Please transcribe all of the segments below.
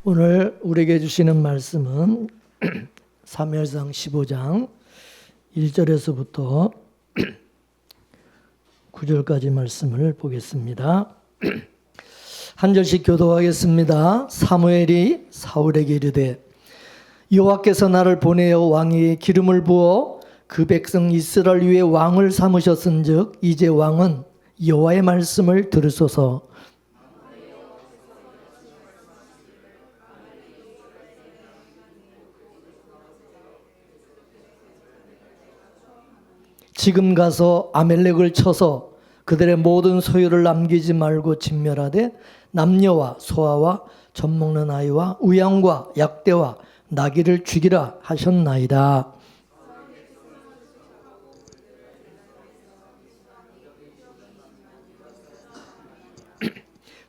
오늘 우리에게 주시는 말씀은 사무엘상 15장 1절에서부터 9절까지 말씀을 보겠습니다. 한 절씩 교도하겠습니다. 사무엘이 사울에게 이르되 여호와께서 나를 보내어 왕위에 기름을 부어 그 백성 이스라엘 위에 왕을 삼으셨은즉 이제 왕은 여호와의 말씀을 들으소서. 지금 가서 아멜렉을 쳐서 그들의 모든 소유를 남기지 말고 진멸하되 남녀와 소아와 젖먹는 아이와 우양과 약대와 나귀를 죽이라 하셨나이다.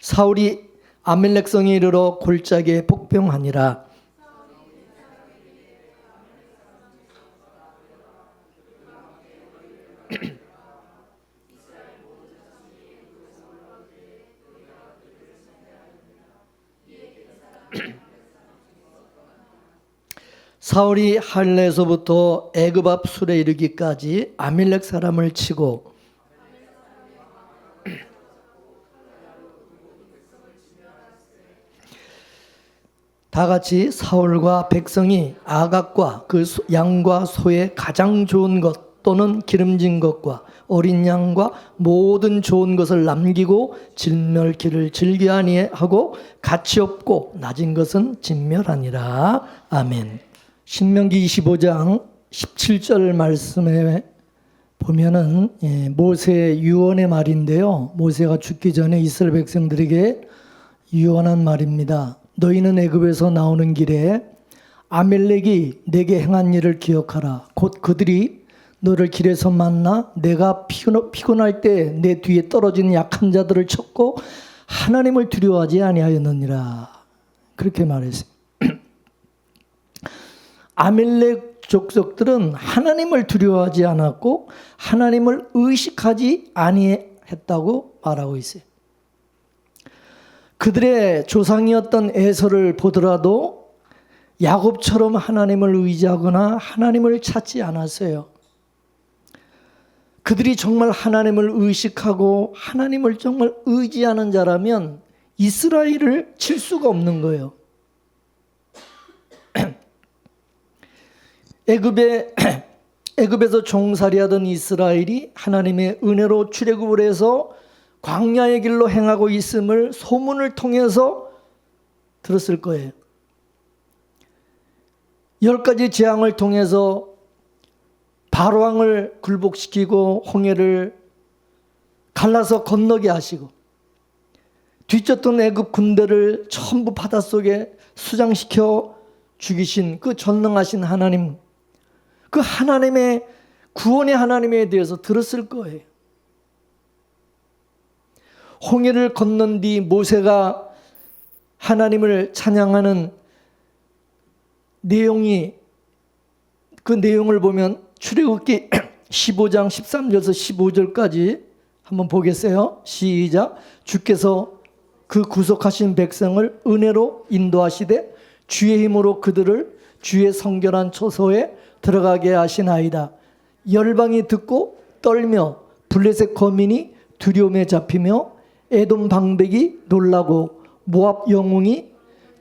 사울이 아멜렉 성에 이르러 골짜기에 복병하니라. 사울이 할레에서부터 애굽 앞 술에 이르기까지 아멜렉 사람을 치고 다 같이 사울과 백성이 아각과 그 양과 소의 가장 좋은 것 또는 기름진 것과 어린 양과 모든 좋은 것을 남기고 진멸기를 즐겨 아니하고 가치 없고 낮은 것은 진멸하니라. 아멘. 신명기 25장 17절 말씀에 보면은 모세의 유언의 말인데요. 모세가 죽기 전에 이스라엘 백성들에게 유언한 말입니다. 너희는 애굽에서 나오는 길에 아멜렉이 내게 행한 일을 기억하라. 곧 그들이 너를 길에서 만나 내가 피곤할 때 내 뒤에 떨어진 약한 자들을 쳤고 하나님을 두려워하지 아니하였느니라. 그렇게 말했어요. 아멜렉 족속들은 하나님을 두려워하지 않았고 하나님을 의식하지 아니했다고 말하고 있어요. 그들의 조상이었던 에서를 보더라도 야곱처럼 하나님을 의지하거나 하나님을 찾지 않았어요. 그들이 정말 하나님을 의식하고 하나님을 정말 의지하는 자라면 이스라엘을 칠 수가 없는 거예요. 애굽에서 종살이하던 이스라엘이 하나님의 은혜로 출애굽을 해서 광야의 길로 행하고 있음을 소문을 통해서 들었을 거예요. 10가지 재앙을 통해서 바로왕을 굴복시키고 홍해를 갈라서 건너게 하시고 뒤쫓던 애굽 군대를 전부 바닷속에 수장시켜 죽이신 그 전능하신 하나님, 그 하나님의 구원의 하나님에 대해서 들었을 거예요. 홍해를 건넌 뒤 모세가 하나님을 찬양하는 내용이, 그 내용을 보면 출애굽기 15장 13절에서 15절까지 한번 보겠어요. 시작. 주께서 그 구속하신 백성을 은혜로 인도하시되 주의 힘으로 그들을 주의 성결한 처소에 들어가게 하시나이다. 열방이 듣고 떨며 블레셋 거민이 두려움에 잡히며 에돔 방백이 놀라고 모압 영웅이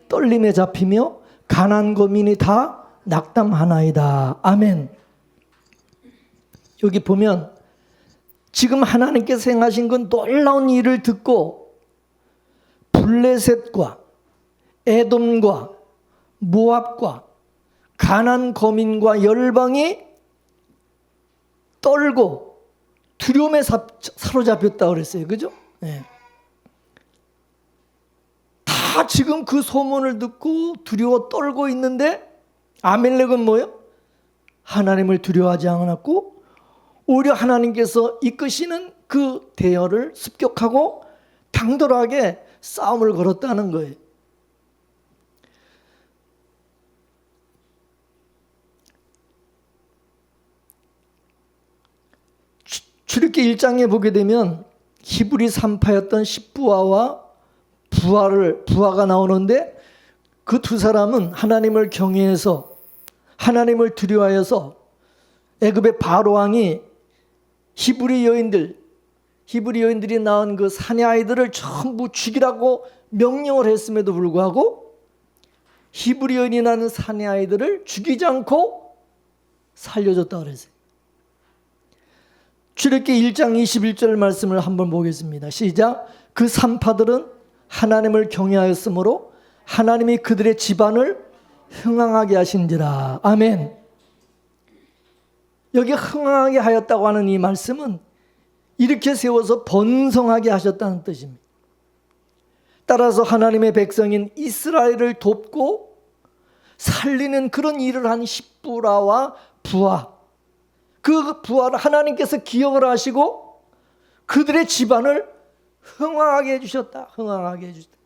떨림에 잡히며 가나안 거민이 다 낙담하나이다. 아멘. 여기 보면 지금 하나님께서 행하신 건 놀라운 일을 듣고 블레셋과 에돔과 모압과 가나안 거민과 열방이 떨고 두려움에 사로잡혔다고 그랬어요. 그죠? 네. 다 지금 그 소문을 듣고 두려워 떨고 있는데 아멜렉은 뭐예요? 하나님을 두려워하지 않았고 오히려 하나님께서 이끄시는 그 대열을 습격하고 당돌하게 싸움을 걸었다는 거예요. 출애굽기 1장에 보게 되면 히브리 산파였던 십부아와 부하가 나오는데 그 두 사람은 하나님을 경외해서 하나님을 두려워해서 애굽의 바로 왕이 히브리 여인들이 낳은 그 사내 아이들을 전부 죽이라고 명령을 했음에도 불구하고 히브리 여인이 낳은 사내 아이들을 죽이지 않고 살려줬다고 그랬어요. 출애굽기 1장 21절 말씀을 한번 보겠습니다. 시작. 그 산파들은 하나님을 경외하였으므로 하나님이 그들의 집안을 흥왕하게 하신지라. 아멘. 여기 흥왕하게 하였다고 하는 이 말씀은 이렇게 세워서 번성하게 하셨다는 뜻입니다. 따라서 하나님의 백성인 이스라엘을 돕고 살리는 그런 일을 한 십부라와 부하, 그 부하를 하나님께서 기억을 하시고 그들의 집안을 흥왕하게 해주셨다. 흥왕하게 해주셨다.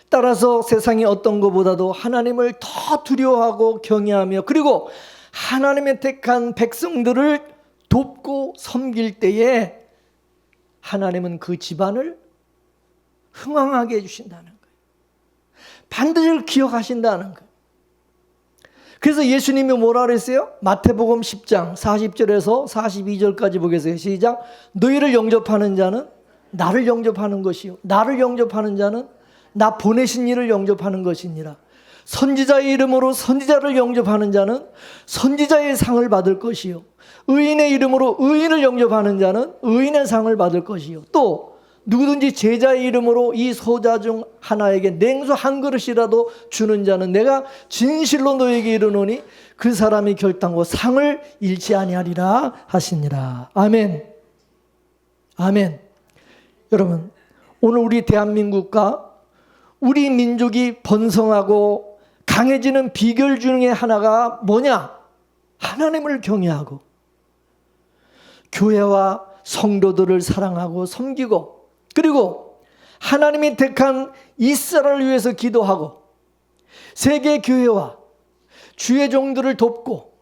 따라서 세상의 어떤 것보다도 하나님을 더 두려워하고 경외하며 그리고 하나님의 택한 백성들을 돕고 섬길 때에 하나님은 그 집안을 흥왕하게 해주신다는 거예요. 반드시 기억하신다는 거예요. 그래서 예수님이 뭐라 그랬어요? 마태복음 10장 40절에서 42절까지 보겠어요. 시작. 너희를 영접하는 자는 나를 영접하는 것이요 나를 영접하는 자는 나 보내신 이를 영접하는 것이니라. 선지자의 이름으로 선지자를 영접하는 자는 선지자의 상을 받을 것이요 의인의 이름으로 의인을 영접하는 자는 의인의 상을 받을 것이요 또 누구든지 제자의 이름으로 이 소자 중 하나에게 냉수 한 그릇이라도 주는 자는 내가 진실로 너에게 이르노니 그 사람이 결단코 상을 잃지 아니하리라 하시니라. 아멘. 아멘. 여러분, 오늘 우리 대한민국과 우리 민족이 번성하고 강해지는 비결 중에 하나가 뭐냐? 하나님을 경외하고 교회와 성도들을 사랑하고 섬기고 그리고 하나님이 택한 이스라엘을 위해서 기도하고 세계 교회와 주의 종들을 돕고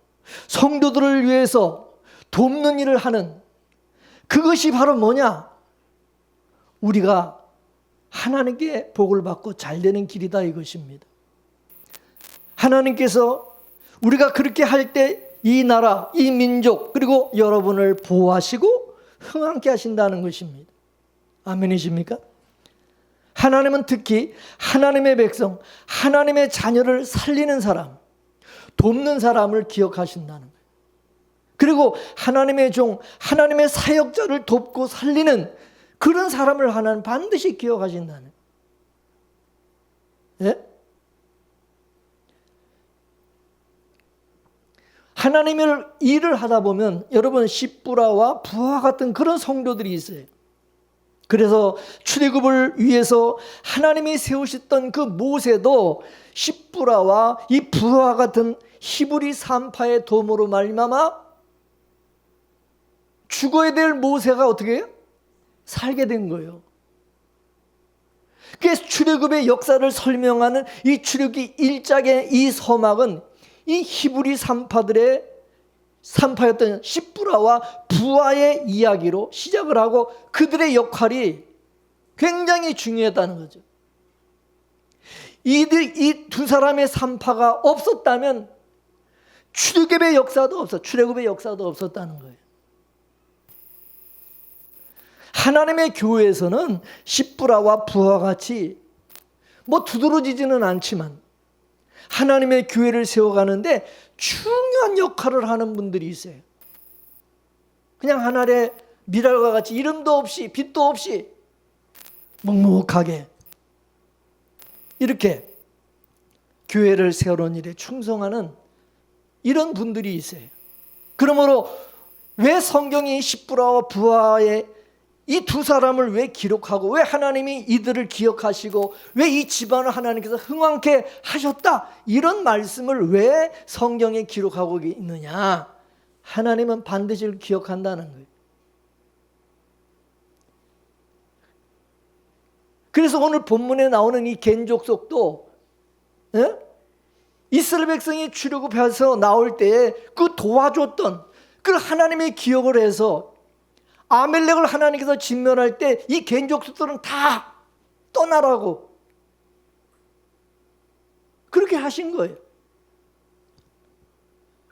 성도들을 위해서 돕는 일을 하는 그것이 바로 뭐냐? 우리가 하나님께 복을 받고 잘 되는 길이다 이것입니다. 하나님께서 우리가 그렇게 할 때 이 나라, 이 민족 그리고 여러분을 보호하시고 흥왕케 하신다는 것입니다. 아멘이십니까? 하나님은 특히 하나님의 백성, 하나님의 자녀를 살리는 사람, 돕는 사람을 기억하신다는 거예요. 그리고 하나님의 종, 하나님의 사역자를 돕고 살리는 그런 사람을 하나님 반드시 기억하신다는 거예요. 예? 하나님의 일을 하다 보면 여러분 십부라와 부하 같은 그런 성도들이 있어요. 그래서 출애굽을 위해서 하나님이 세우셨던 그 모세도 십부라와 이 부하 같은 히브리 산파의 도움으로 말미암아 죽어야 될 모세가 어떻게 해요? 살게 된 거예요. 그래서 출애굽의 역사를 설명하는 이 출애굽기 1장의 이 서막은 이 히브리 산파였던 십부라와 부하의 이야기로 시작을 하고 그들의 역할이 굉장히 중요했다는 거죠. 이 두 사람의 산파가 없었다면 출애굽의 역사도 없었다는 거예요. 하나님의 교회에서는 십부라와 부하와 같이 뭐 두드러지지는 않지만 하나님의 교회를 세워가는데 중요한 역할을 하는 분들이 있어요. 그냥 하늘의 미랄과 같이 이름도 없이 빛도 없이 묵묵하게 이렇게 교회를 세우는 일에 충성하는 이런 분들이 있어요. 그러므로 왜 성경이 십부라와 부하의 이 두 사람을 왜 기록하고 왜 하나님이 이들을 기억하시고 왜 이 집안을 하나님께서 흥왕케 하셨다 이런 말씀을 왜 성경에 기록하고 있느냐? 하나님은 반드시 기억한다는 거예요. 그래서 오늘 본문에 나오는 이 겐족속도 이스라엘 백성이 출애굽해서 나올 때에 그 도와줬던 그 하나님의 기억을 해서 아멜렉을 하나님께서 진멸할 때 이 개인족속들은 다 떠나라고 그렇게 하신 거예요.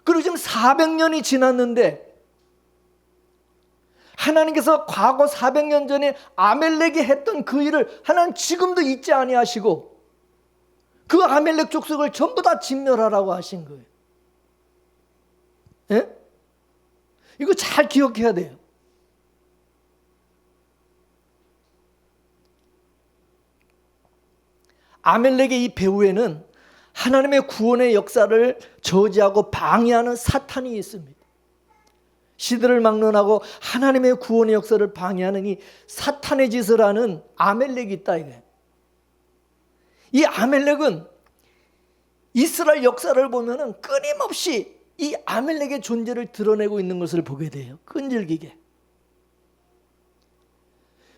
그리고 지금 400년이 지났는데 하나님께서 과거 400년 전에 아멜렉이 했던 그 일을 하나님 지금도 잊지 아니하시고 그 아멜렉 족속을 전부 다 진멸하라고 하신 거예요. 예? 이거 잘 기억해야 돼요. 아멜렉의 이 배후에는 하나님의 구원의 역사를 저지하고 방해하는 사탄이 있습니다. 시대를 막론하고 하나님의 구원의 역사를 방해하는 이 사탄의 짓을 하는 아멜렉이 있다 이게. 이 아멜렉은 이스라엘 역사를 보면은 끊임없이 이 아멜렉의 존재를 드러내고 있는 것을 보게 돼요. 끈질기게.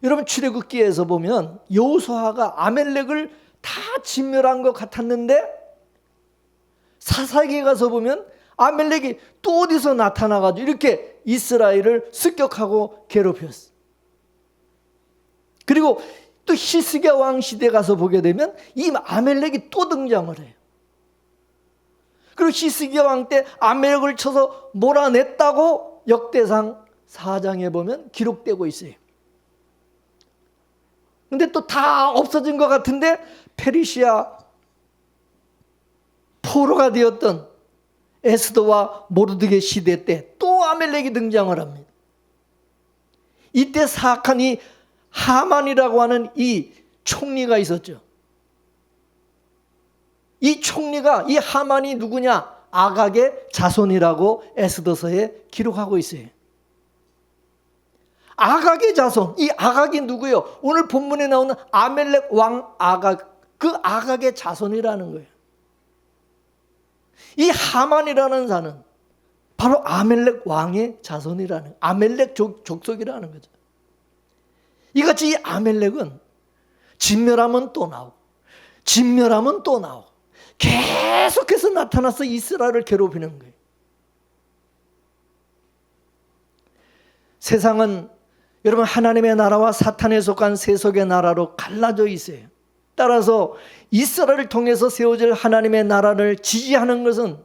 여러분 출애굽기에서 보면 여호수아가 아멜렉을 다 진멸한 것 같았는데 사사기에 가서 보면 아멜렉이 또 어디서 나타나가지고 이렇게 이스라엘을 습격하고 괴롭혔어. 그리고 또 히스기야 왕 시대에 가서 보게 되면 이 아멜렉이 또 등장을 해요. 그리고 히스기야 왕 때 아멜렉을 쳐서 몰아냈다고 역대상 4장에 보면 기록되고 있어요. 근데 또 다 없어진 것 같은데 페르시아 포로가 되었던 에스더와 모르드게 시대 때 또 아멜렉이 등장을 합니다. 이때 사악한 이 하만이라고 하는 이 총리가 있었죠. 이 총리가 이 하만이 누구냐? 아각의 자손이라고 에스더서에 기록하고 있어요. 아각의 자손, 이 아각이 누구예요? 오늘 본문에 나오는 아멜렉 왕 아각, 그 아각의 자손이라는 거예요. 이 하만이라는 자는 바로 아멜렉 왕의 자손이라는, 아멜렉 족속이라는 거죠. 이같이 이 아멜렉은 진멸하면 또 나오고 진멸하면 또 나오고 계속해서 나타나서 이스라엘을 괴롭히는 거예요. 세상은 여러분 하나님의 나라와 사탄에 속한 세속의 나라로 갈라져 있어요. 따라서 이스라엘을 통해서 세워질 하나님의 나라를 지지하는 것은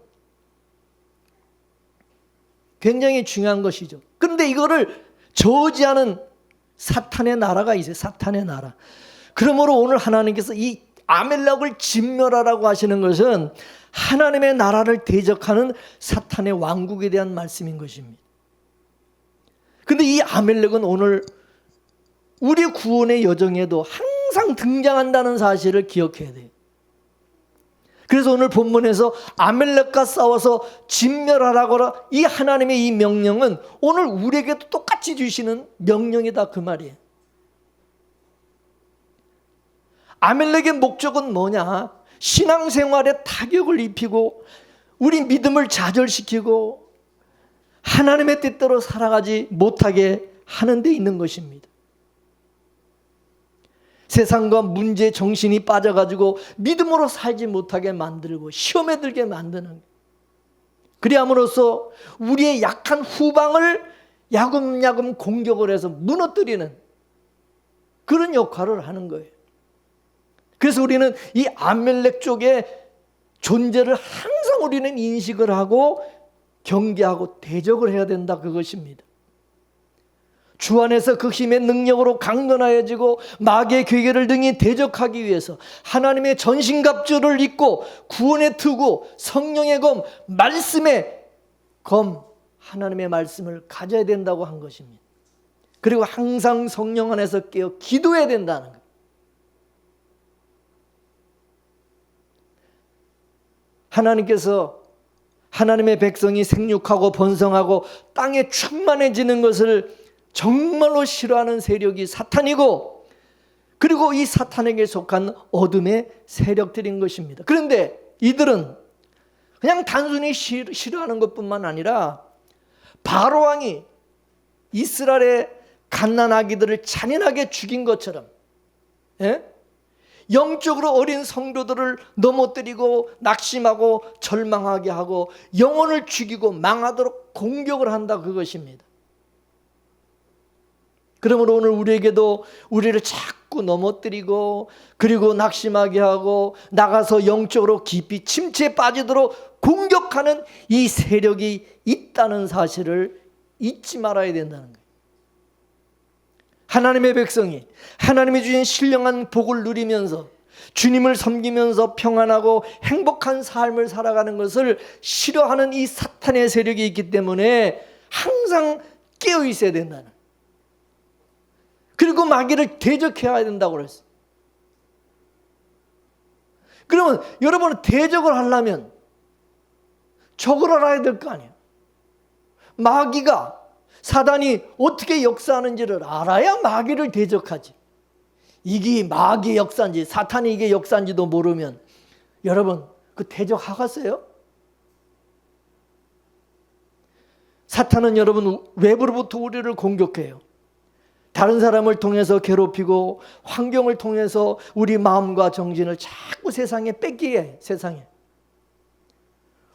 굉장히 중요한 것이죠. 그런데 이거를 저지하는 사탄의 나라가 있어요. 사탄의 나라. 그러므로 오늘 하나님께서 이 아멜렉을 진멸하라고 하시는 것은 하나님의 나라를 대적하는 사탄의 왕국에 대한 말씀인 것입니다. 그런데 이 아멜렉은 오늘 우리 구원의 여정에도 항상 등장한다는 사실을 기억해야 돼요. 그래서 오늘 본문에서 아멜렉과 싸워서 진멸하라고 이 하나님의 이 명령은 오늘 우리에게도 똑같이 주시는 명령이다 그 말이에요. 아멜렉의 목적은 뭐냐? 신앙생활에 타격을 입히고 우리 믿음을 좌절시키고 하나님의 뜻대로 살아가지 못하게 하는 데 있는 것입니다. 세상과 문제 정신이 빠져가지고 믿음으로 살지 못하게 만들고 시험에 들게 만드는 거예요. 그리함으로써 우리의 약한 후방을 야금야금 공격을 해서 무너뜨리는 그런 역할을 하는 거예요. 그래서 우리는 이 아멜렉 쪽의 존재를 항상 우리는 인식을 하고 경계하고 대적을 해야 된다 그것입니다. 주 안에서 그 힘의 능력으로 강건하여지고 마귀의 괴계를 등이 대적하기 위해서 하나님의 전신갑주를 입고 구원의 투구, 성령의 검, 말씀의 검, 하나님의 말씀을 가져야 된다고 한 것입니다. 그리고 항상 성령 안에서 깨어 기도해야 된다는 것. 하나님께서 하나님의 백성이 생육하고 번성하고 땅에 충만해지는 것을 정말로 싫어하는 세력이 사탄이고 그리고 이 사탄에게 속한 어둠의 세력들인 것입니다. 그런데 이들은 그냥 단순히 싫어하는 것뿐만 아니라 바로 왕이 이스라엘의 갓난아기들을 잔인하게 죽인 것처럼 영적으로 어린 성도들을 넘어뜨리고 낙심하고 절망하게 하고 영혼을 죽이고 망하도록 공격을 한다 그것입니다. 그러므로 오늘 우리에게도 우리를 자꾸 넘어뜨리고 그리고 낙심하게 하고 나가서 영적으로 깊이 침체에 빠지도록 공격하는 이 세력이 있다는 사실을 잊지 말아야 된다는 거예요. 하나님의 백성이 하나님이 주신 신령한 복을 누리면서 주님을 섬기면서 평안하고 행복한 삶을 살아가는 것을 싫어하는 이 사탄의 세력이 있기 때문에 항상 깨어 있어야 된다는, 그리고 마귀를 대적해야 된다고 그랬어요. 그러면 여러분은 대적을 하려면 적을 알아야 될 거 아니에요. 마귀가, 사단이 어떻게 역사하는지를 알아야 마귀를 대적하지. 이게 마귀의 역사인지 사탄이 이게 역사인지도 모르면 여러분 그 대적하겠어요? 사탄은 여러분 외부로부터 우리를 공격해요. 다른 사람을 통해서 괴롭히고 환경을 통해서 우리 마음과 정신을 자꾸 세상에 뺏기게 해요. 세상에.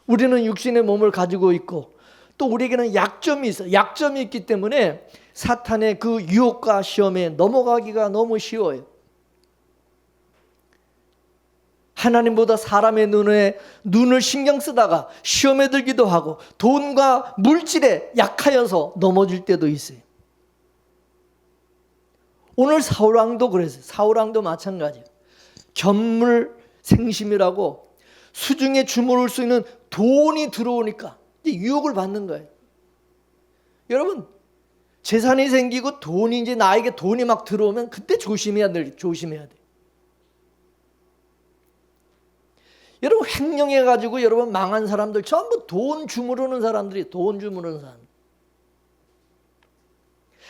우리는 육신의 몸을 가지고 있고 또 우리에게는 약점이 있어요. 약점이 있기 때문에 사탄의 그 유혹과 시험에 넘어가기가 너무 쉬워요. 하나님보다 사람의 눈을 신경 쓰다가 시험에 들기도 하고 돈과 물질에 약하여서 넘어질 때도 있어요. 오늘 사울왕도 그랬어요. 사울왕도 마찬가지예요. 견물생심이라고 수중에 주무를 수 있는 돈이 들어오니까 이제 유혹을 받는 거예요. 여러분 재산이 생기고 돈이 이제 나에게 돈이 막 들어오면 그때 조심해야 돼. 여러분 횡령해가지고 여러분 망한 사람들 전부 돈 주무르는 사람들이 돈 주무르는 사람.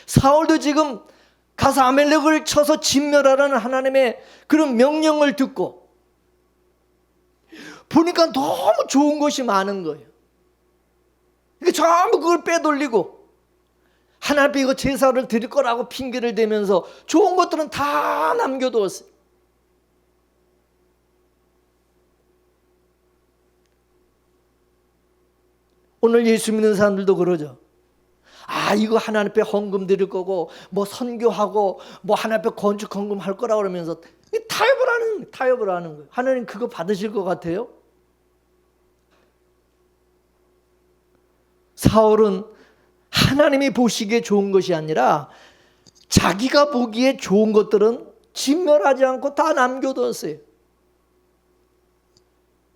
사울도 지금 가서 아멜렉을 쳐서 진멸하라는 하나님의 그런 명령을 듣고 보니까 너무 좋은 것이 많은 거예요. 그러니까 전부 그걸 빼돌리고 하나님 앞에 이거 제사를 드릴 거라고 핑계를 대면서 좋은 것들은 다 남겨두었어요. 오늘 예수 믿는 사람들도 그러죠. 아 이거 하나님 앞에 헌금 드릴 거고 뭐 선교하고 뭐 하나님 앞에 건축 헌금 할 거라 그러면서 타협을 하는 거예요. 하나님 그거 받으실 것 같아요? 사울은 하나님이 보시기에 좋은 것이 아니라 자기가 보기에 좋은 것들은 진멸하지 않고 다 남겨뒀어요.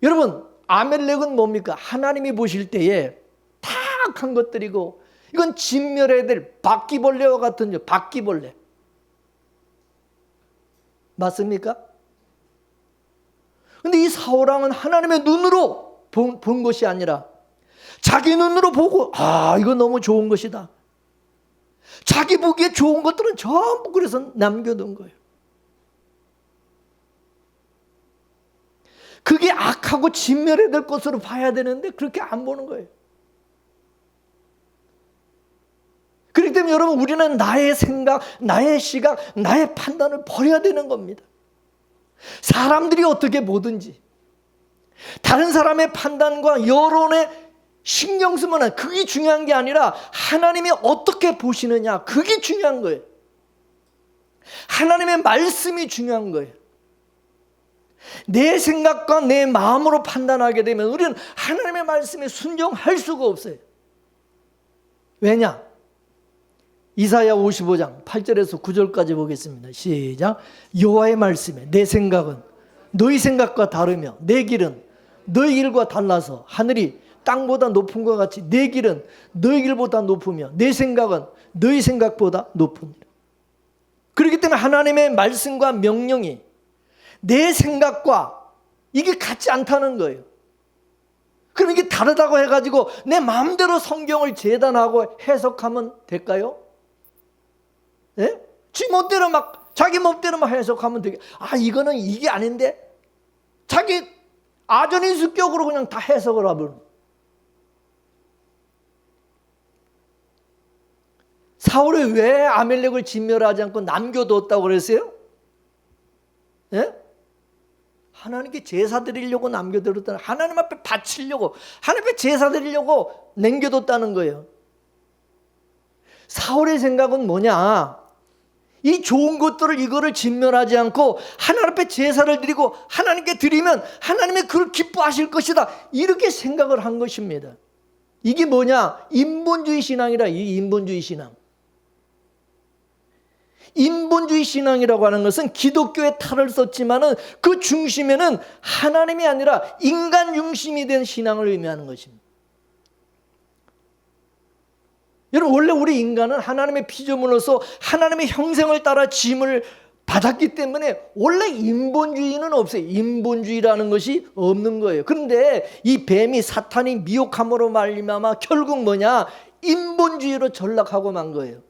여러분 아멜렉은 뭡니까? 하나님이 보실 때에 다 악한 것들이고 이건 진멸해야 될 바퀴벌레와 같은 바퀴벌레. 맞습니까? 근데 이 사울왕은 하나님의 눈으로 본 것이 아니라 자기 눈으로 보고 이거 너무 좋은 것이다. 자기 보기에 좋은 것들은 전부 그래서 남겨둔 거예요. 그게 악하고 진멸해야 될 것으로 봐야 되는데 그렇게 안 보는 거예요. 그렇기 때문에 여러분 우리는 나의 생각, 나의 시각, 나의 판단을 버려야 되는 겁니다. 사람들이 어떻게 보든지 다른 사람의 판단과 여론에 신경 쓰면 그게 중요한 게 아니라 하나님이 어떻게 보시느냐 그게 중요한 거예요. 하나님의 말씀이 중요한 거예요. 내 생각과 내 마음으로 판단하게 되면 우리는 하나님의 말씀에 순종할 수가 없어요. 왜냐? 이사야 55장 8절에서 9절까지 보겠습니다. 시작. 여호와의 말씀에 내 생각은 너희 생각과 다르며 내 길은 너희 길과 달라서 하늘이 땅보다 높은 것 같이 내 길은 너희 길보다 높으며 내 생각은 너희 생각보다 높습니다. 그렇기 때문에 하나님의 말씀과 명령이 내 생각과 이게 같지 않다는 거예요. 그럼 이게 다르다고 해가지고 내 마음대로 성경을 재단하고 해석하면 될까요? 예? 지 멋대로 자기 멋대로 해석하면 되게 이거는 이게 아닌데 자기 아전인수격으로 그냥 다 해석을 하면. 사울이 왜 아멜렉을 진멸하지 않고 남겨뒀다고 그랬어요? 예? 하나님께 제사 드리려고 남겨뒀다는, 하나님 앞에 바치려고, 하나님 앞에 제사 드리려고 남겨뒀다는 거예요. 사울의 생각은 뭐냐? 이 좋은 것들을 이거를 진멸하지 않고 하나님 앞에 제사를 드리고 하나님께 드리면 하나님이 그걸 기뻐하실 것이다, 이렇게 생각을 한 것입니다. 이게 뭐냐? 인본주의 신앙이라. 이 인본주의 신앙. 인본주의 신앙이라고 하는 것은 기독교의 탈을 썼지만은 그 중심에는 하나님이 아니라 인간 중심이 된 신앙을 의미하는 것입니다. 여러분, 원래 우리 인간은 하나님의 피조물로서 하나님의 형상을 따라 지음을 받았기 때문에 원래 인본주의는 없어요. 인본주의라는 것이 없는 거예요. 그런데 이 뱀이, 사탄이 미혹함으로 말미암아 결국 뭐냐? 인본주의로 전락하고 만 거예요.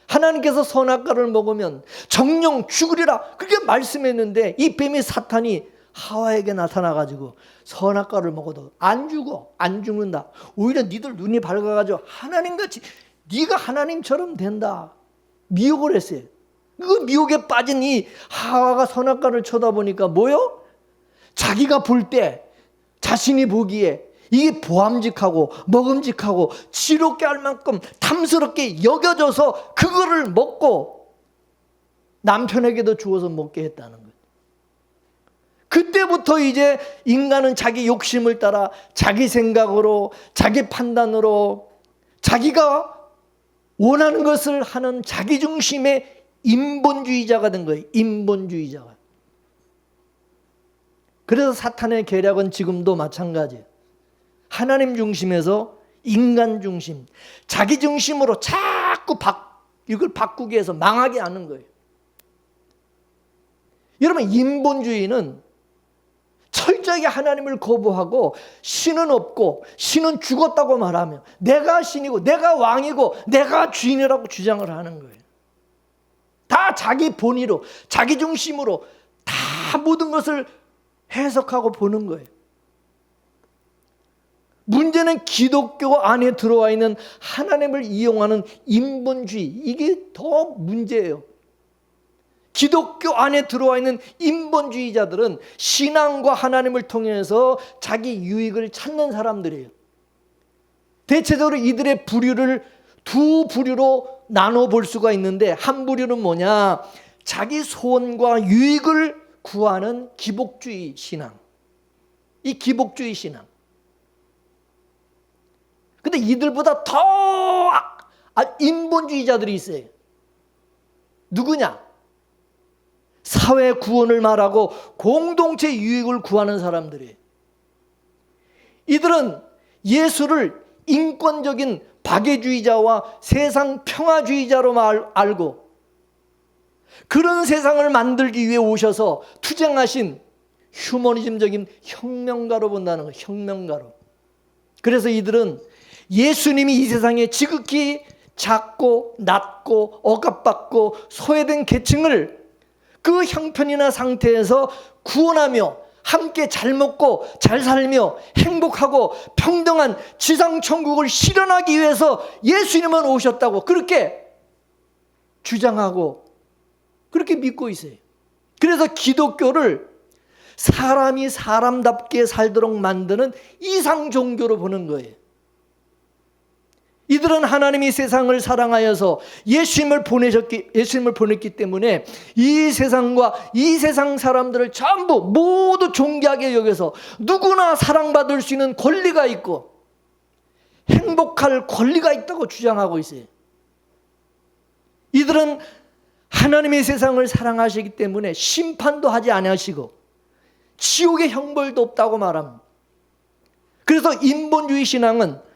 하나님께서 선악과를 먹으면 정령 죽으리라 그렇게 말씀했는데 이 뱀이, 사탄이 하와에게 나타나가지고 선악과를 먹어도 안 죽어, 안 죽는다. 오히려 니들 눈이 밝아가지고 하나님같이 네가 하나님처럼 된다, 미혹을 했어요. 그 미혹에 빠진 이 하와가 선악과를 쳐다보니까 뭐요? 자기가 볼 때 자신이 보기에 이게 보암직하고 먹음직하고 지롭게 할 만큼 탐스럽게 여겨져서 그거를 먹고 남편에게도 주어서 먹게 했다는 거예요. 그때부터 이제 인간은 자기 욕심을 따라 자기 생각으로, 자기 판단으로 자기가 원하는 것을 하는 자기중심의 인본주의자가 된 거예요. 인본주의자가. 그래서 사탄의 계략은 지금도 마찬가지예요. 하나님 중심에서 인간 중심, 자기 중심으로 자꾸 이걸 바꾸기 위해서 망하게 하는 거예요. 여러분, 인본주의는 철저하게 하나님을 거부하고 신은 없고 신은 죽었다고 말하며 내가 신이고 내가 왕이고 내가 주인이라고 주장을 하는 거예요. 다 자기 본의로, 자기 중심으로 다 모든 것을 해석하고 보는 거예요. 문제는 기독교 안에 들어와 있는 하나님을 이용하는 인본주의, 이게 더 문제예요. 기독교 안에 들어와 있는 인본주의자들은 신앙과 하나님을 통해서 자기 유익을 찾는 사람들이에요. 대체적으로 이들의 부류를 두 부류로 나눠볼 수가 있는데, 한 부류는 뭐냐? 자기 소원과 유익을 구하는 기복주의 신앙. 이 기복주의 신앙. 근데 이들보다 더 인본주의자들이 있어요. 누구냐? 사회 구원을 말하고 공동체 유익을 구하는 사람들이에요. 이들은 예수를 인권적인 박애주의자와 세상 평화주의자로 알고 그런 세상을 만들기 위해 오셔서 투쟁하신 휴머니즘적인 혁명가로 본다는 거예요. 혁명가로. 그래서 이들은 예수님이 이 세상에 지극히 작고 낮고 억압받고 소외된 계층을 그 형편이나 상태에서 구원하며 함께 잘 먹고 잘 살며 행복하고 평등한 지상천국을 실현하기 위해서 예수님은 오셨다고 그렇게 주장하고 그렇게 믿고 있어요. 그래서 기독교를 사람이 사람답게 살도록 만드는 이상 종교로 보는 거예요. 이들은 하나님이 세상을 사랑하여서 예수님을 보냈기 때문에 이 세상과 이 세상 사람들을 전부 모두 존귀하게 여겨서 누구나 사랑받을 수 있는 권리가 있고 행복할 권리가 있다고 주장하고 있어요. 이들은 하나님이 세상을 사랑하시기 때문에 심판도 하지 않으시고 지옥의 형벌도 없다고 말합니다. 그래서 인본주의 신앙은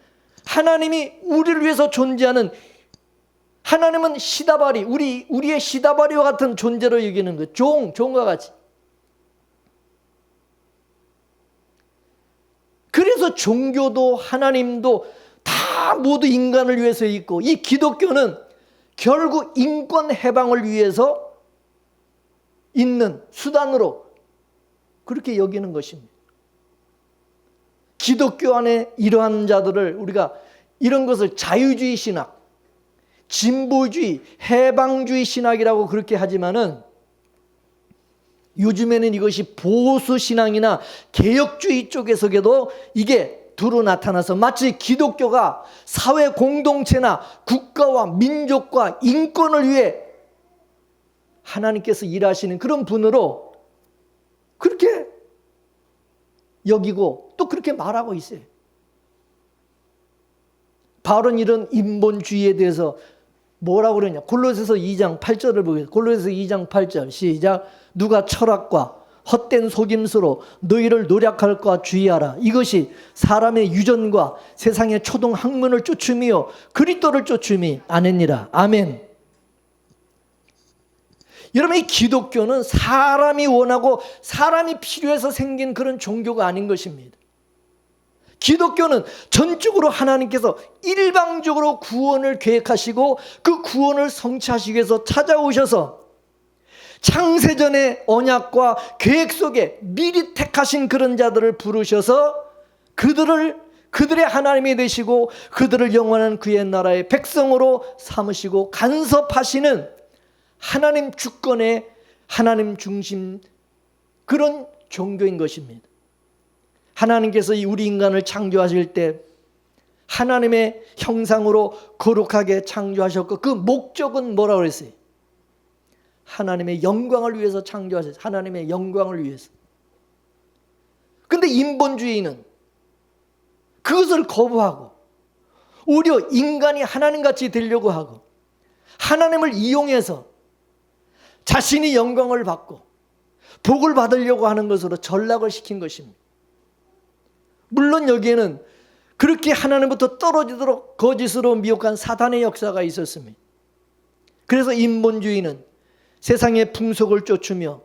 하나님이 우리를 위해서 존재하는, 하나님은 시다바리, 우리의 시다바리와 같은 존재로 여기는 거예요. 종과 같이. 그래서 종교도 하나님도 다 모두 인간을 위해서 있고, 이 기독교는 결국 인권 해방을 위해서 있는 수단으로 그렇게 여기는 것입니다. 기독교 안에 이러한 자들을 우리가 이런 것을 자유주의 신학, 진보주의, 해방주의 신학이라고 그렇게 하지만은 요즘에는 이것이 보수 신앙이나 개혁주의 쪽에서도 이게 두루 나타나서 마치 기독교가 사회 공동체나 국가와 민족과 인권을 위해 하나님께서 일하시는 그런 분으로 그렇게 여기고 또 그렇게 말하고 있어요. 바울은 이런 인본주의에 대해서 뭐라고 그러냐. 골로새서 2장 8절을 보겠습니다. 골로새서 2장 8절 시작. 누가 철학과 헛된 속임수로 너희를 노력할까 주의하라. 이것이 사람의 유전과 세상의 초동 학문을 쫓음이요 그리스도를 쫓음이 아니니라. 아멘. 여러분, 이 기독교는 사람이 원하고 사람이 필요해서 생긴 그런 종교가 아닌 것입니다. 기독교는 전적으로 하나님께서 일방적으로 구원을 계획하시고 그 구원을 성취하시기 위해서 찾아오셔서 창세전의 언약과 계획 속에 미리 택하신 그런 자들을 부르셔서 그들의 하나님이 되시고 그들을 영원한 그의 나라의 백성으로 삼으시고 간섭하시는 하나님 주권의 하나님 중심 그런 종교인 것입니다. 하나님께서 우리 인간을 창조하실 때 하나님의 형상으로 거룩하게 창조하셨고 그 목적은 뭐라고 그랬어요? 하나님의 영광을 위해서 창조하셨어요. 하나님의 영광을 위해서. 근데 인본주의는 그것을 거부하고 오히려 인간이 하나님같이 되려고 하고 하나님을 이용해서 자신이 영광을 받고 복을 받으려고 하는 것으로 전락을 시킨 것입니다. 물론 여기에는 그렇게 하나님부터 떨어지도록 거짓으로 미혹한 사단의 역사가 있었습니다. 그래서 인본주의는 세상의 풍속을 쫓으며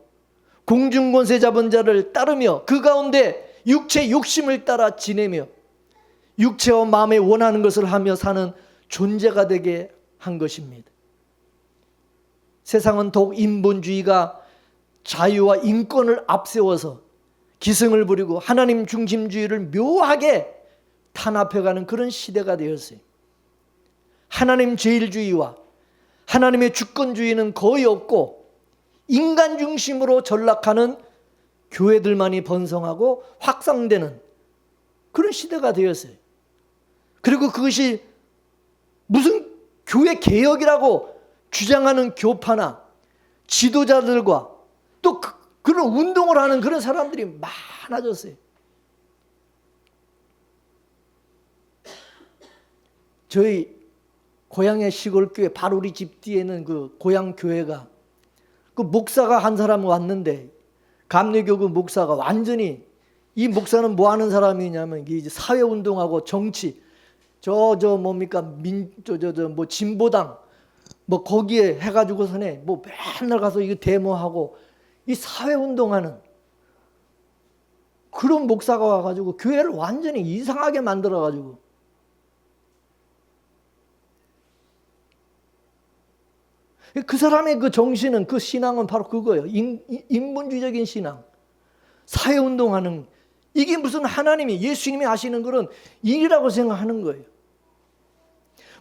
공중권세 잡은 자를 따르며 그 가운데 육체 욕심을 따라 지내며 육체와 마음에 원하는 것을 하며 사는 존재가 되게 한 것입니다. 세상은 더욱 인본주의가 자유와 인권을 앞세워서 기승을 부리고 하나님 중심주의를 묘하게 탄압해가는 그런 시대가 되었어요. 하나님 제일주의와 하나님의 주권주의는 거의 없고 인간 중심으로 전락하는 교회들만이 번성하고 확산되는 그런 시대가 되었어요. 그리고 그것이 무슨 교회 개혁이라고 주장하는 교파나 지도자들과 또 그런 운동을 하는 그런 사람들이 많아졌어요. 저희 고향의 시골 교회 바로 우리 집 뒤에는 그 고향 교회가 그 목사가 한 사람 왔는데 감리교구 목사가 완전히 이 목사는 뭐 하는 사람이냐면 이제 사회 운동하고 정치 뭡니까 뭐 진보당 뭐 거기에 해가지고서네 뭐 맨날 가서 이거 데모하고 이 사회 운동하는 그런 목사가 와가지고 교회를 완전히 이상하게 만들어가지고 그 사람의 그 정신은 그 신앙은 바로 그거예요. 인본주의적인 신앙, 사회 운동하는 이게 무슨 하나님이 예수님이 하시는 그런 일이라고 생각하는 거예요.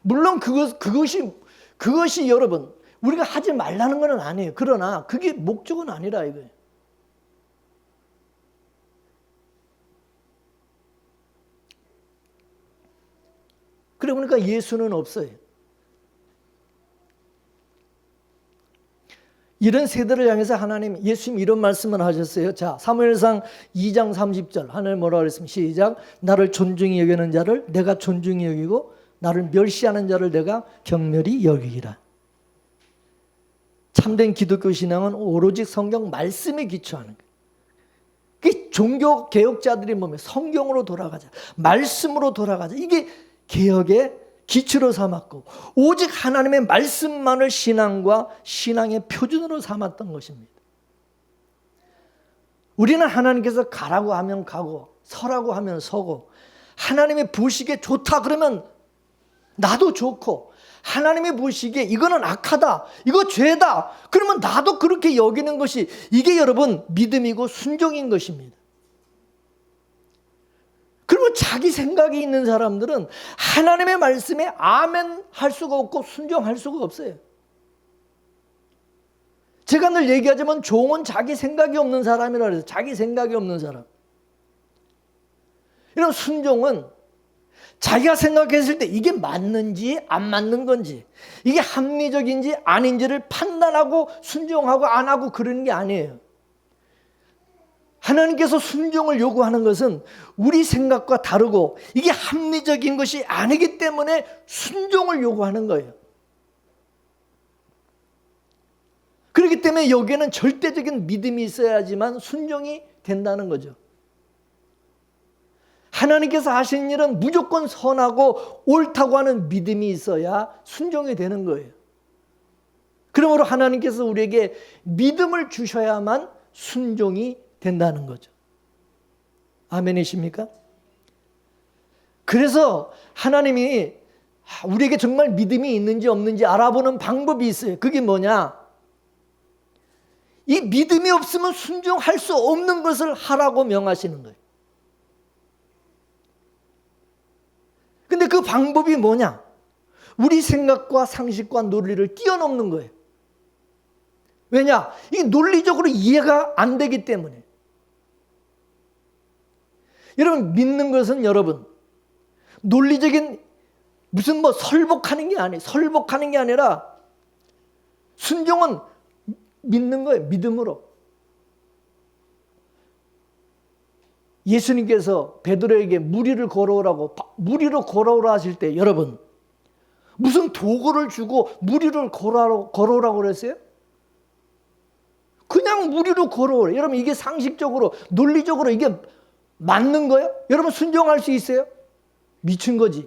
물론 그것이 여러분 우리가 하지 말라는 건 아니에요. 그러나 그게 목적은 아니라 이거예요. 그래 보니까 예수는 없어요. 이런 세대를 향해서 하나님, 예수님 이런 말씀을 하셨어요. 자, 사무엘상 2장 30절 하늘 뭐라고 그랬습니까? 시작. 나를 존중히 여기는 자를 내가 존중히 여기고 나를 멸시하는 자를 내가 경멸히 여기리라. 참된 기독교 신앙은 오로지 성경 말씀에 기초하는 거예요. 그 종교 개혁자들이 보면 성경으로 돌아가자, 말씀으로 돌아가자. 이게 개혁의 기초로 삼았고 오직 하나님의 말씀만을 신앙과 신앙의 표준으로 삼았던 것입니다. 우리는 하나님께서 가라고 하면 가고 서라고 하면 서고 하나님의 보시기에 좋다 그러면 나도 좋고 하나님의 보시기에 이거는 악하다, 이거 죄다 그러면 나도 그렇게 여기는 것이 이게 여러분 믿음이고 순종인 것입니다. 그리고 자기 생각이 있는 사람들은 하나님의 말씀에 아멘 할 수가 없고 순종할 수가 없어요. 제가 늘 얘기하자면 종은 자기 생각이 없는 사람이라 그래서 자기 생각이 없는 사람. 이런 순종은 자기가 생각했을 때 이게 맞는지 안 맞는 건지, 이게 합리적인지 아닌지를 판단하고 순종하고 안 하고 그러는 게 아니에요. 하나님께서 순종을 요구하는 것은 우리 생각과 다르고 이게 합리적인 것이 아니기 때문에 순종을 요구하는 거예요. 그렇기 때문에 여기에는 절대적인 믿음이 있어야지만 순종이 된다는 거죠. 하나님께서 하신 일은 무조건 선하고 옳다고 하는 믿음이 있어야 순종이 되는 거예요. 그러므로 하나님께서 우리에게 믿음을 주셔야만 순종이 된다는 거죠. 아멘이십니까? 그래서 하나님이 우리에게 정말 믿음이 있는지 없는지 알아보는 방법이 있어요. 그게 뭐냐? 이 믿음이 없으면 순종할 수 없는 것을 하라고 명하시는 거예요. 근데 그 방법이 뭐냐? 우리 생각과 상식과 논리를 뛰어넘는 거예요. 왜냐? 이게 논리적으로 이해가 안 되기 때문에. 여러분, 믿는 것은 여러분 논리적인 무슨 설복하는 게 아니에요. 설복하는 게 아니라 순종은 믿는 거예요. 믿음으로. 예수님께서 베드로에게 무리로 걸어오라 하실 때 여러분 무슨 도구를 주고 무리를 걸어오라고 그랬어요? 그냥 무리로 걸어오래. 여러분 이게 상식적으로 논리적으로 이게 맞는 거예요? 여러분 순종할 수 있어요? 미친 거지.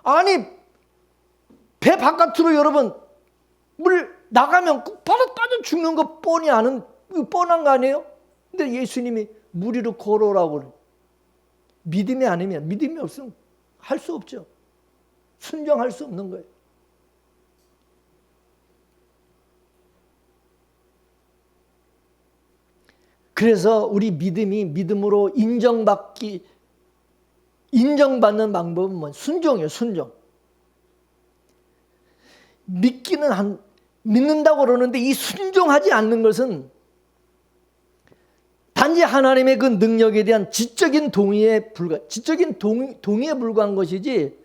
아니 배 바깥으로 여러분 물 나가면 바로 빠져 죽는 거 뻔한 거 아니에요? 근데 예수님이 무리로 걸어오라고 그래. 믿음이 아니면, 믿음이 없으면 할 수 없죠. 순종할 수 없는 거예요. 그래서 우리 믿음이 믿음으로 인정받는 방법은 뭐예요? 순종이에요. 순종. 믿는다고 그러는데 이 순종하지 않는 것은 단지 하나님의 그 능력에 대한 지적인 동의에 불과한 것이지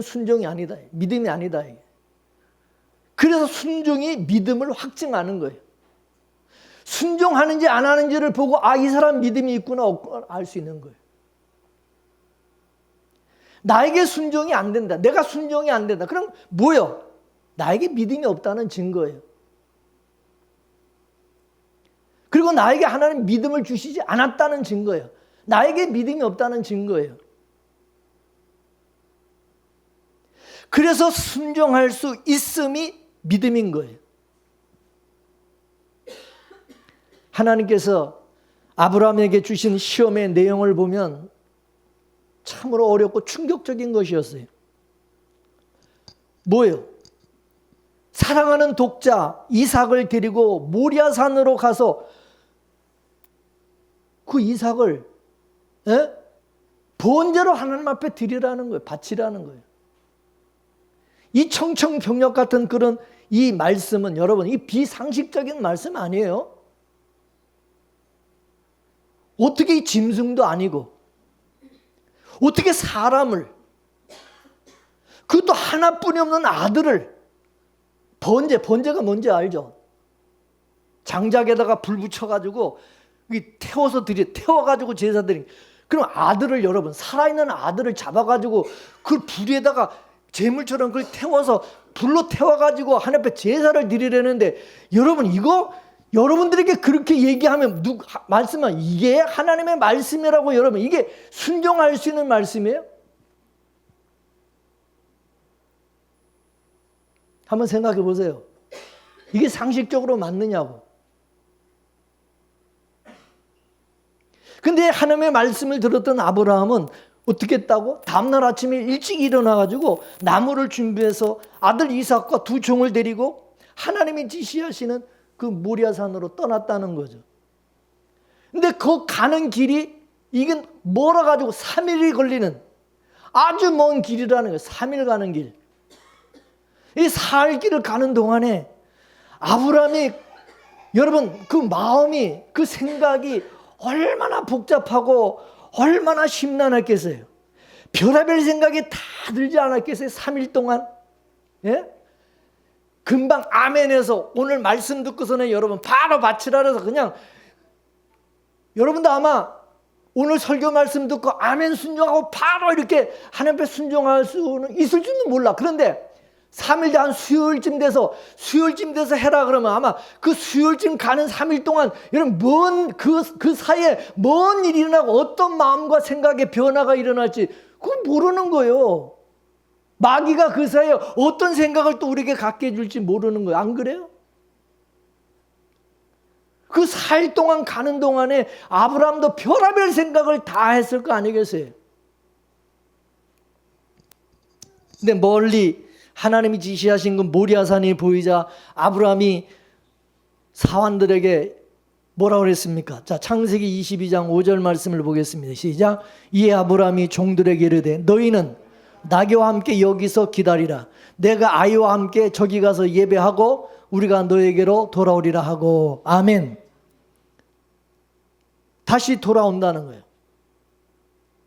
순종이 아니다. 믿음이 아니다. 그래서 순종이 믿음을 확증하는 거예요. 순종하는지 안 하는지를 보고 이 사람 믿음이 있구나 없구나 알 수 있는 거예요. 나에게 순종이 안 된다. 내가 순종이 안 된다. 그럼 뭐예요? 나에게 믿음이 없다는 증거예요. 그리고 나에게 하나님 믿음을 주시지 않았다는 증거예요. 나에게 믿음이 없다는 증거예요. 그래서 순종할 수 있음이 믿음인 거예요. 하나님께서 아브라함에게 주신 시험의 내용을 보면 참으로 어렵고 충격적인 것이었어요. 뭐예요? 사랑하는 독자 이삭을 데리고 모리아산으로 가서 그 이삭을 번제로 하나님 앞에 드리라는 거예요. 바치라는 거예요. 이 청천벽력 같은 그런 이 말씀은 여러분 이 비상식적인 말씀 아니에요. 어떻게 이 짐승도 아니고 어떻게 사람을 그것도 하나뿐이 없는 아들을 번제가 뭔지 알죠? 장작에다가 불 붙여가지고 태워가지고 제사 드린. 그럼 아들을 여러분 살아있는 아들을 잡아가지고 그 불에다가 제물처럼 그걸 태워서 불로 태워가지고 하나님 앞에 제사를 드리려는데 여러분 이거 여러분들에게 그렇게 얘기하면 말씀은 이게 하나님의 말씀이라고 여러분 이게 순종할 수 있는 말씀이에요? 한번 생각해 보세요. 이게 상식적으로 맞느냐고. 근데 하나님의 말씀을 들었던 아브라함은 어떻게 했다고? 다음날 아침에 일찍 일어나가지고 나무를 준비해서 아들 이삭과 두 종을 데리고 하나님이 지시하시는 그 모리아산으로 떠났다는 거죠. 근데 그 가는 길이 이건 멀어가지고 3일이 걸리는 아주 먼 길이라는 거예요. 3일 가는 길. 이 사흘 길을 가는 동안에 아브라함이 여러분 그 마음이 그 생각이 얼마나 복잡하고 얼마나 심란했겠어요. 별의별 생각이 다 들지 않았겠어요. 3일 동안. 예? 금방 아멘해서 오늘 말씀 듣고서는 여러분 바로 바치라 그래서 그냥 여러분도 아마 오늘 설교 말씀 듣고 아멘 순종하고 바로 이렇게 하나님 앞에 순종할 수는 있을 줄은 몰라. 그런데 3일 한 수요일쯤 돼서 해라 그러면 아마 그 수요일쯤 가는 3일 동안 여러분 그 사이에 뭔 일이 일어나고 어떤 마음과 생각의 변화가 일어날지 그걸 모르는 거예요. 마귀가 그 사이에 어떤 생각을 또 우리에게 갖게 해줄지 모르는 거예요. 안 그래요? 그 4일 동안 가는 동안에 아브라함도 별의별 생각을 다 했을 거 아니겠어요? 근데 멀리 하나님이 지시하신 그 모리아산이 보이자 아브라함이 사환들에게 뭐라고 그랬습니까? 자, 창세기 22장 5절 말씀을 보겠습니다. 시작. 이에 아브라함이 종들에게 이르되 너희는 나귀와 함께 여기서 기다리라. 내가 아이와 함께 저기 가서 예배하고 우리가 너에게로 돌아오리라 하고. 아멘. 다시 돌아온다는 거예요.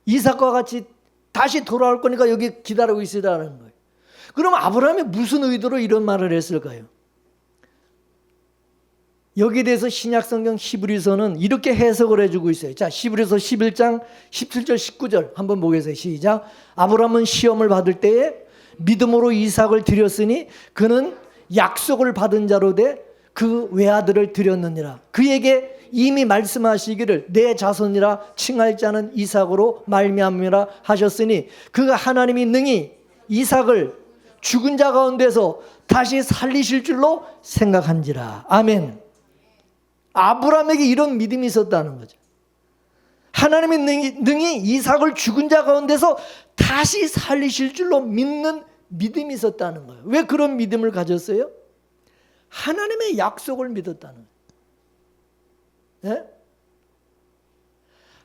이삭과 같이 다시 돌아올 거니까 여기 기다리고 있으라는 거예요. 그럼 아브라함이 무슨 의도로 이런 말을 했을까요? 여기에 대해서 신약성경 히브리서는 이렇게 해석을 해주고 있어요. 자, 히브리서 11장 17절 19절 한번 보겠어요. 시작. 아브라함은 시험을 받을 때에 믿음으로 이삭을 드렸으니 그는 약속을 받은 자로 돼 그 외아들을 드렸느니라. 그에게 이미 말씀하시기를 내 자손이라 칭할 자는 이삭으로 말미암으라 하셨으니 그가 하나님이 능히 이삭을 죽은 자 가운데서 다시 살리실 줄로 생각한지라. 아멘. 아브라함에게 이런 믿음이 있었다는 거죠. 하나님이 능히 이삭을 죽은 자 가운데서 다시 살리실 줄로 믿는 믿음이 있었다는 거예요. 왜 그런 믿음을 가졌어요? 하나님의 약속을 믿었다는 거예요. 네?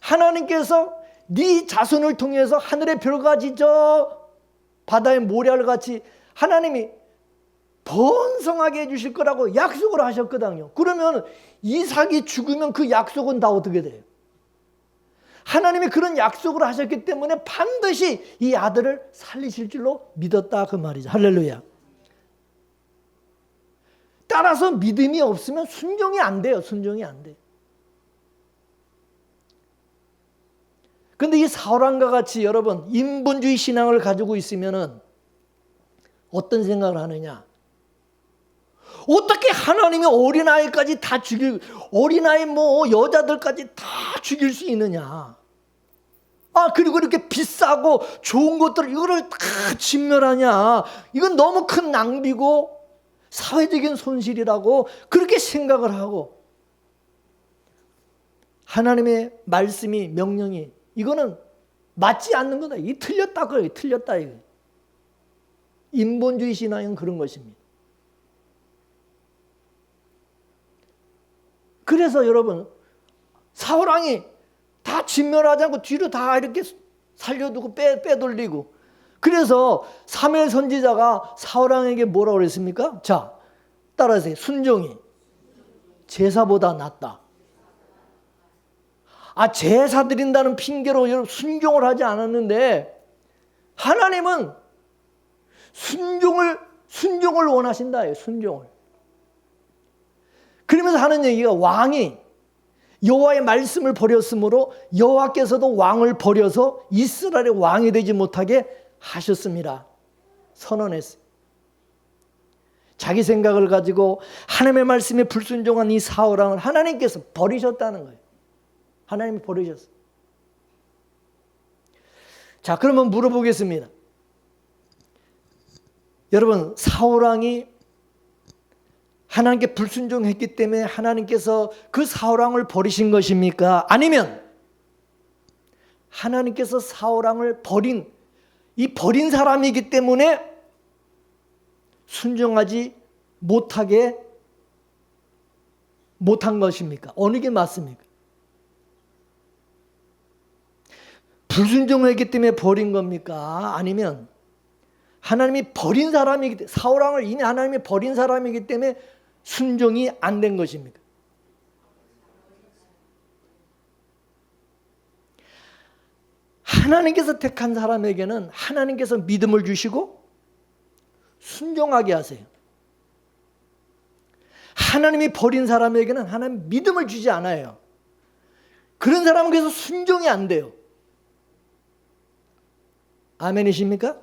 하나님께서 네 자손을 통해서 하늘의 별같이 저 바다의 모래알같이 하나님이 번성하게 해주실 거라고 약속을 하셨거든요. 그러면 이삭이 죽으면 그 약속은 다 어떻게 돼요? 하나님이 그런 약속을 하셨기 때문에 반드시 이 아들을 살리실 줄로 믿었다 그 말이죠. 할렐루야. 따라서 믿음이 없으면 순종이 안 돼요. 순종이 안 돼요. 그런데 이 사울왕과 같이 여러분 인본주의 신앙을 가지고 있으면은 어떤 생각을 하느냐? 어떻게 하나님이 어린아이까지 다 죽일, 어린아이 뭐 여자들까지 다 죽일 수 있느냐? 아, 그리고 이렇게 비싸고 좋은 것들을 이거를 다 진멸하냐? 이건 너무 큰 낭비고 사회적인 손실이라고 그렇게 생각을 하고 하나님의 말씀이 명령이 이거는 맞지 않는 거다. 이 틀렸다 그래요. 틀렸다 이거. 인본주의 신앙은 그런 것입니다. 그래서 여러분 사울왕이 다 진멸하지 않고 뒤로 다 이렇게 살려두고 빼돌리고 그래서 사무엘 선지자가 사울왕에게 뭐라고 그랬습니까? 자, 따라하세요. 순종이 제사보다 낫다. 아, 제사 드린다는 핑계로 순종을 하지 않았는데 하나님은 순종을 원하신다. 순종을. 그러면서 하는 얘기가 왕이 여호와의 말씀을 버렸으므로 여호와께서도 왕을 버려서 이스라엘의 왕이 되지 못하게 하셨습니다. 선언했어요. 자기 생각을 가지고 하나님의 말씀에 불순종한 이 사울왕을 하나님께서 버리셨다는 거예요. 하나님이 버리셨어요. 자, 그러면 물어보겠습니다. 여러분, 사울왕이 하나님께 불순종했기 때문에 하나님께서 그 사울왕을 버리신 것입니까? 아니면 하나님께서 사울왕을 버린 사람이기 때문에 순종하지 못한 것입니까? 어느 게 맞습니까? 불순종했기 때문에 버린 겁니까? 아니면 하나님이 버린 사람이기 때문에 사울왕을 이미 하나님이 버린 사람이기 때문에 순종이 안 된 것입니까? 하나님께서 택한 사람에게는 하나님께서 믿음을 주시고 순종하게 하세요. 하나님이 버린 사람에게는 하나님 믿음을 주지 않아요. 그런 사람은 계속 순종이 안 돼요. 아멘이십니까?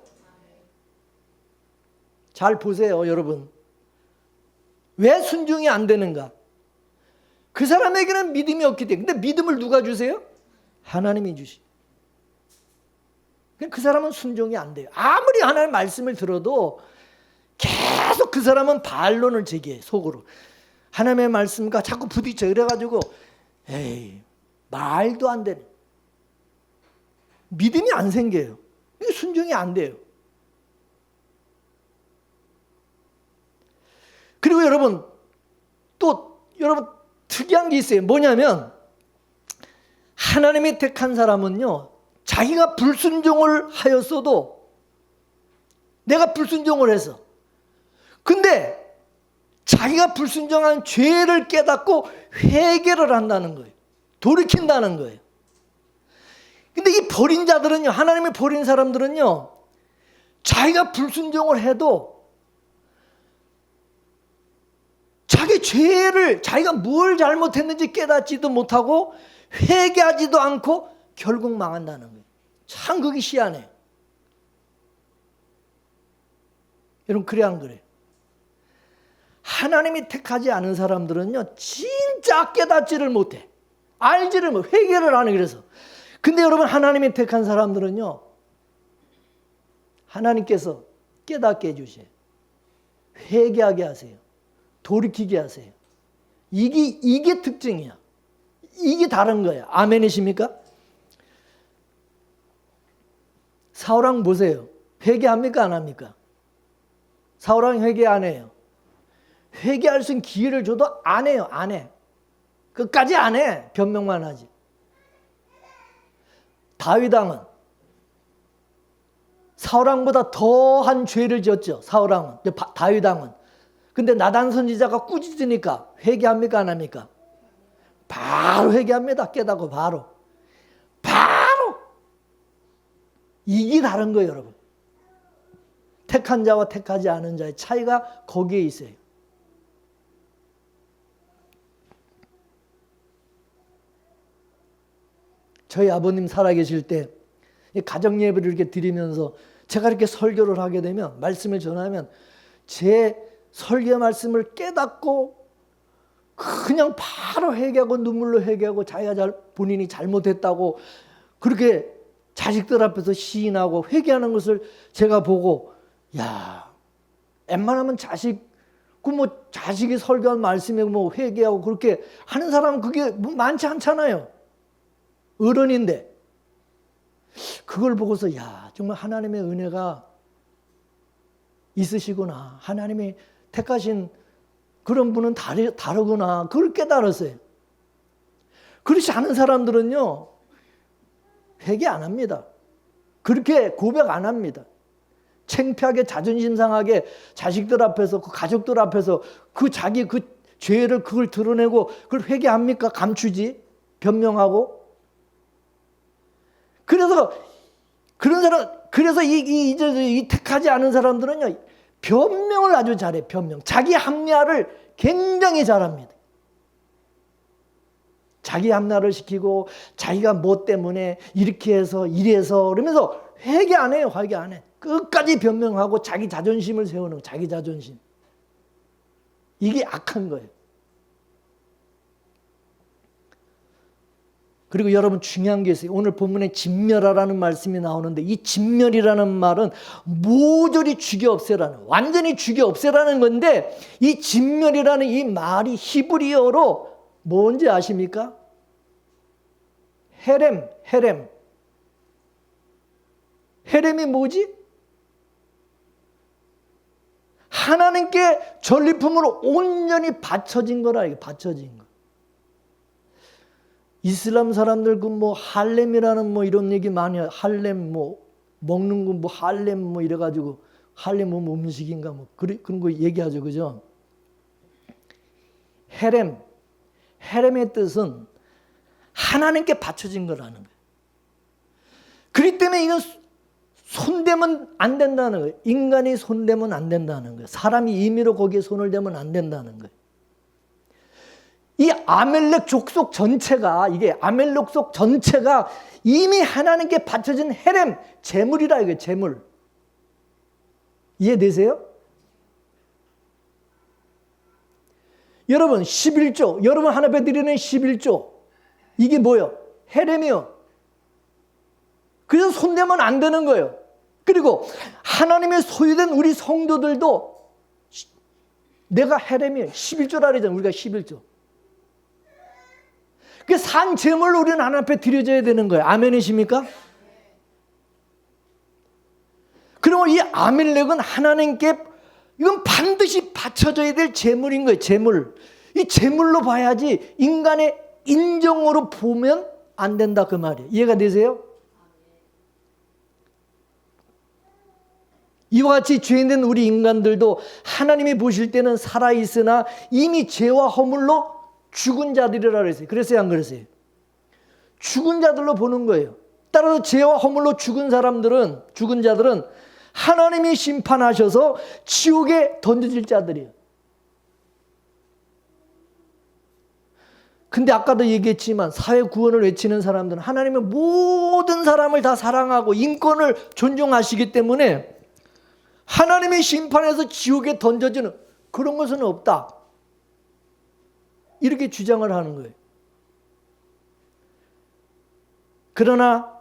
잘 보세요, 여러분. 왜 순종이 안 되는가? 그 사람에게는 믿음이 없기 때문에. 근데 믿음을 누가 주세요? 하나님이 주시. 그 사람은 순종이 안 돼요. 아무리 하나님 말씀을 들어도 계속 그 사람은 반론을 제기해, 속으로. 하나님의 말씀과 자꾸 부딪혀. 이래가지고 에이, 말도 안 되네. 믿음이 안 생겨요. 순종이 안 돼요. 그리고 여러분, 또 여러분 특이한 게 있어요. 뭐냐면 하나님이 택한 사람은요, 자기가 불순종을 하였어도, 내가 불순종을 해서, 근데 자기가 불순종한 죄를 깨닫고 회개를 한다는 거예요. 돌이킨다는 거예요. 근데 이 버린 자들은요, 하나님이 버린 사람들은요, 자기가 불순종을 해도 자기 죄를, 자기가 뭘 잘못했는지 깨닫지도 못하고 회개하지도 않고 결국 망한다는 거예요. 참 그게 희한해요. 여러분, 그래 안 그래요? 하나님이 택하지 않은 사람들은요, 진짜 깨닫지를 못해. 알지를 못해. 회개를 안 해. 그래서. 근데 여러분, 하나님이 택한 사람들은요, 하나님께서 깨닫게 해주세요. 회개하게 하세요. 돌이키게 하세요. 이게 특징이야. 이게 다른 거야. 아멘이십니까? 사울왕 보세요. 회개합니까? 안 합니까? 사울왕 회개 안 해요. 회개할 수 있는 기회를 줘도 안 해요. 안 해. 끝까지 안 해. 변명만 하지. 다윗왕은 사울왕보다 더한 죄를 지었죠. 사울왕은. 다윗왕은. 근데 나단 선지자가 꾸짖으니까 회개합니까? 안 합니까? 바로 회개합니다. 깨닫고 바로. 이게 다른 거예요, 여러분. 택한 자와 택하지 않은 자의 차이가 거기에 있어요. 저희 아버님 살아계실 때 가정 예배를 이렇게 드리면서 제가 이렇게 설교를 하게 되면, 말씀을 전하면 제 설교 말씀을 깨닫고 그냥 바로 회개하고 눈물로 회개하고 자기가 본인이 잘못했다고 그렇게 자식들 앞에서 시인하고 회개하는 것을 제가 보고, 야, 웬만하면 자식이 설교한 말씀에 뭐 회개하고 그렇게 하는 사람은 그게 많지 않잖아요. 어른인데. 그걸 보고서, 야, 정말 하나님의 은혜가 있으시구나. 하나님이 택하신 그런 분은 다르구나. 그걸 깨달았어요. 그렇지 않은 사람들은요, 회개 안 합니다. 그렇게 고백 안 합니다. 창피하게 자존심 상하게 자식들 앞에서, 그 가족들 앞에서 자기 죄를 그걸 드러내고 그걸 회개합니까? 감추지. 변명하고. 그래서 이 택하지 않은 사람들은요, 변명을 아주 잘해. 변명. 자기 합리화를 굉장히 잘합니다. 자기 합리화를 시키고 자기가 뭐 때문에 이렇게 해서 이래서 그러면서 회개 안 해요. 회개 안 해. 끝까지 변명하고 자기 자존심을 세우는 거예요. 자기 자존심. 이게 악한 거예요. 그리고 여러분, 중요한 게 있어요. 오늘 본문에 진멸하라는 말씀이 나오는데, 이 진멸이라는 말은 모조리 죽여 없애라는, 완전히 죽여 없애라는 건데, 이 진멸이라는 이 말이 히브리어로 뭔지 아십니까? 헤렘. 헤렘이 뭐지? 하나님께 전리품으로 온전히 바쳐진 거라. 이게 바쳐진 거. 이슬람 사람들 할렘이라는 이런 얘기 많이 해요. 할렘 먹는 거 할렘 이래가지고, 할렘 음식인가 그런 거 얘기하죠. 그죠? 헤렘의 뜻은 하나님께 바쳐진 거라는 거예요. 그렇기 때문에 이건 손대면 안 된다는 거예요. 인간이 손대면 안 된다는 거예요. 사람이 임의로 거기에 손을 대면 안 된다는 거예요. 이 아멜렉 족속 전체가, 이게 아멜렉 족속 전체가 이미 하나님께 바쳐진 헤렘, 제물이라 이게 제물. 이해되세요? 여러분 11조, 여러분 하나님께 드리는 11조, 이게 뭐예요? 헤렘이요. 그래서 손대면 안 되는 거예요. 그리고 하나님의 소유된 우리 성도들도 내가 헤렘이에요. 11조라 그러잖아요. 우리가 11조. 그 산 제물로 우리는 하나님 앞에 드려져야 되는 거예요. 아멘이십니까? 그러면 이 아멜렉은 하나님께 이건 반드시 바쳐져야 될 제물인 거예요. 제물. 이 제물로 봐야지 인간의 인정으로 보면 안 된다 그 말이에요. 이해가 되세요? 이와 같이 죄인된 우리 인간들도 하나님이 보실 때는 살아있으나 이미 죄와 허물로 죽은 자들이라 그랬어요. 그랬어요, 안 그랬어요? 죽은 자들로 보는 거예요. 따라서 죄와 허물로 죽은 자들은 하나님이 심판하셔서 지옥에 던져질 자들이에요. 근데 아까도 얘기했지만 사회 구원을 외치는 사람들은 하나님의 모든 사람을 다 사랑하고 인권을 존중하시기 때문에 하나님의 심판에서 지옥에 던져지는 그런 것은 없다. 이렇게 주장을 하는 거예요. 그러나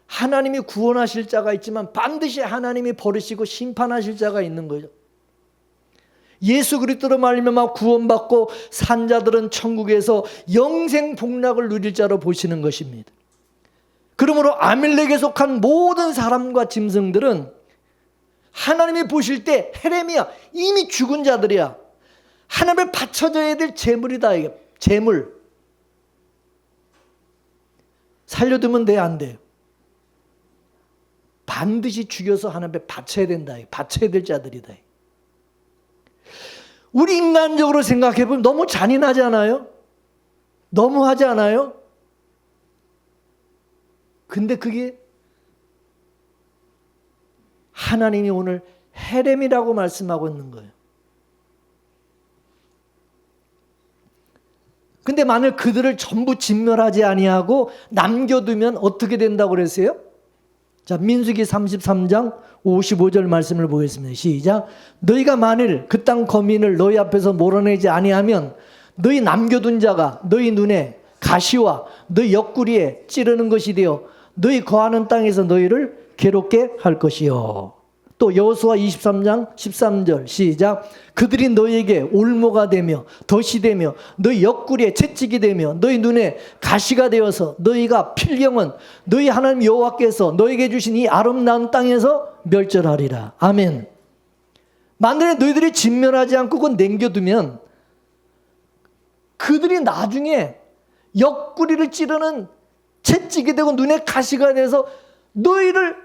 하나님이 구원하실 자가 있지만 반드시 하나님이 버리시고 심판하실 자가 있는 거죠. 예수 그리스도로 말미암아 구원받고 산 자들은 천국에서 영생 복락을 누릴 자로 보시는 것입니다. 그러므로 아멜렉에 속한 모든 사람과 짐승들은 하나님이 보실 때 헤레미야 이미 죽은 자들이야. 하나님을 바쳐져야 될 제물이다. 이게 제물. 살려두면 돼, 안 돼요? 반드시 죽여서 하나님께 바쳐야 된다. 바쳐야 될 자들이다. 우리 인간적으로 생각해보면 너무 잔인하지 않아요? 너무하지 않아요? 근데 그게 하나님이 오늘 헤렘이라고 말씀하고 있는 거예요. 근데 만일 그들을 전부 진멸하지 아니하고 남겨두면 어떻게 된다고 그랬어요? 자, 민수기 33장 55절 말씀을 보겠습니다. 시작. 너희가 만일 그 땅 거민을 너희 앞에서 몰아내지 아니하면 너희 남겨둔 자가 너희 눈에 가시와 너희 옆구리에 찌르는 것이 되어 너희 거하는 땅에서 너희를 괴롭게 할 것이요. 또 여호수아 23장 13절 시작. 그들이 너희에게 올모가 되며 덫이 되며 너희 옆구리에 채찍이 되며 너희 눈에 가시가 되어서 너희가 필경은 너희 하나님 여호와께서 너희에게 주신 이 아름다운 땅에서 멸절하리라. 아멘. 만약에 너희들이 진멸하지 않고 그건 남겨두면 그들이 나중에 옆구리를 찌르는 채찍이 되고 눈에 가시가 돼서 너희를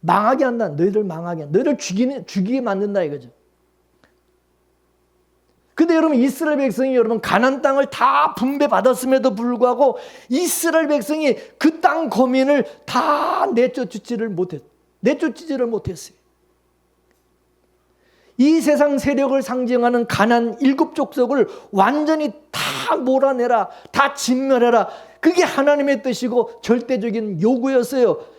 망하게 한다. 너희를 망하게 한다. 너희를 죽이게 만든다 이거죠. 근데 여러분 이스라엘 백성이 여러분 가나안 땅을 다 분배받았음에도 불구하고 이스라엘 백성이 그 땅 거민을 다 내쫓지를 못했어요. 이 세상 세력을 상징하는 가나안 7족속을 완전히 다 몰아내라. 다 진멸해라. 그게 하나님의 뜻이고 절대적인 요구였어요.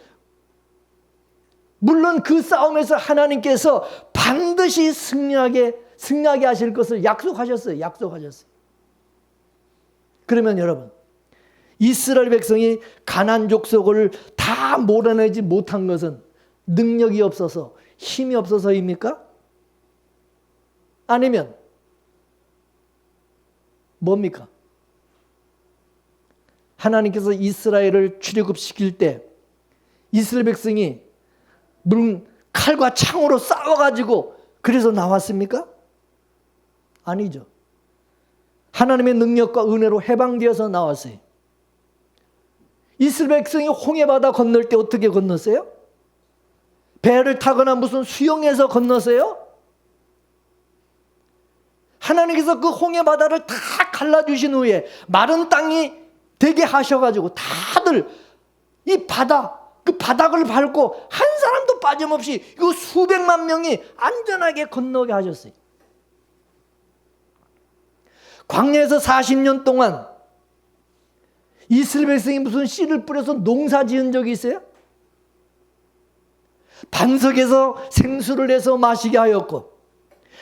물론 그 싸움에서 하나님께서 반드시 승리하게 하실 것을 약속하셨어요. 그러면 여러분, 이스라엘 백성이 가나안 족속을 다 몰아내지 못한 것은 능력이 없어서 힘이 없어서입니까? 아니면 뭡니까? 하나님께서 이스라엘을 출애굽시킬 때 이스라엘 백성이 물론 칼과 창으로 싸워가지고 그래서 나왔습니까? 아니죠. 하나님의 능력과 은혜로 해방되어서 나왔어요. 이스라엘 백성이 홍해바다 건널 때 어떻게 건넜어요? 배를 타거나 무슨 수영해서 건넜어요? 하나님께서 그 홍해바다를 다 갈라주신 후에 마른 땅이 되게 하셔가지고 다들 이 바다 그 바닥을 밟고 한 사람도 빠짐없이 그 수백만 명이 안전하게 건너게 하셨어요. 광야에서 40년 동안 이스라엘 백성이 무슨 씨를 뿌려서 농사 지은 적이 있어요? 반석에서 생수를 내서 마시게 하였고,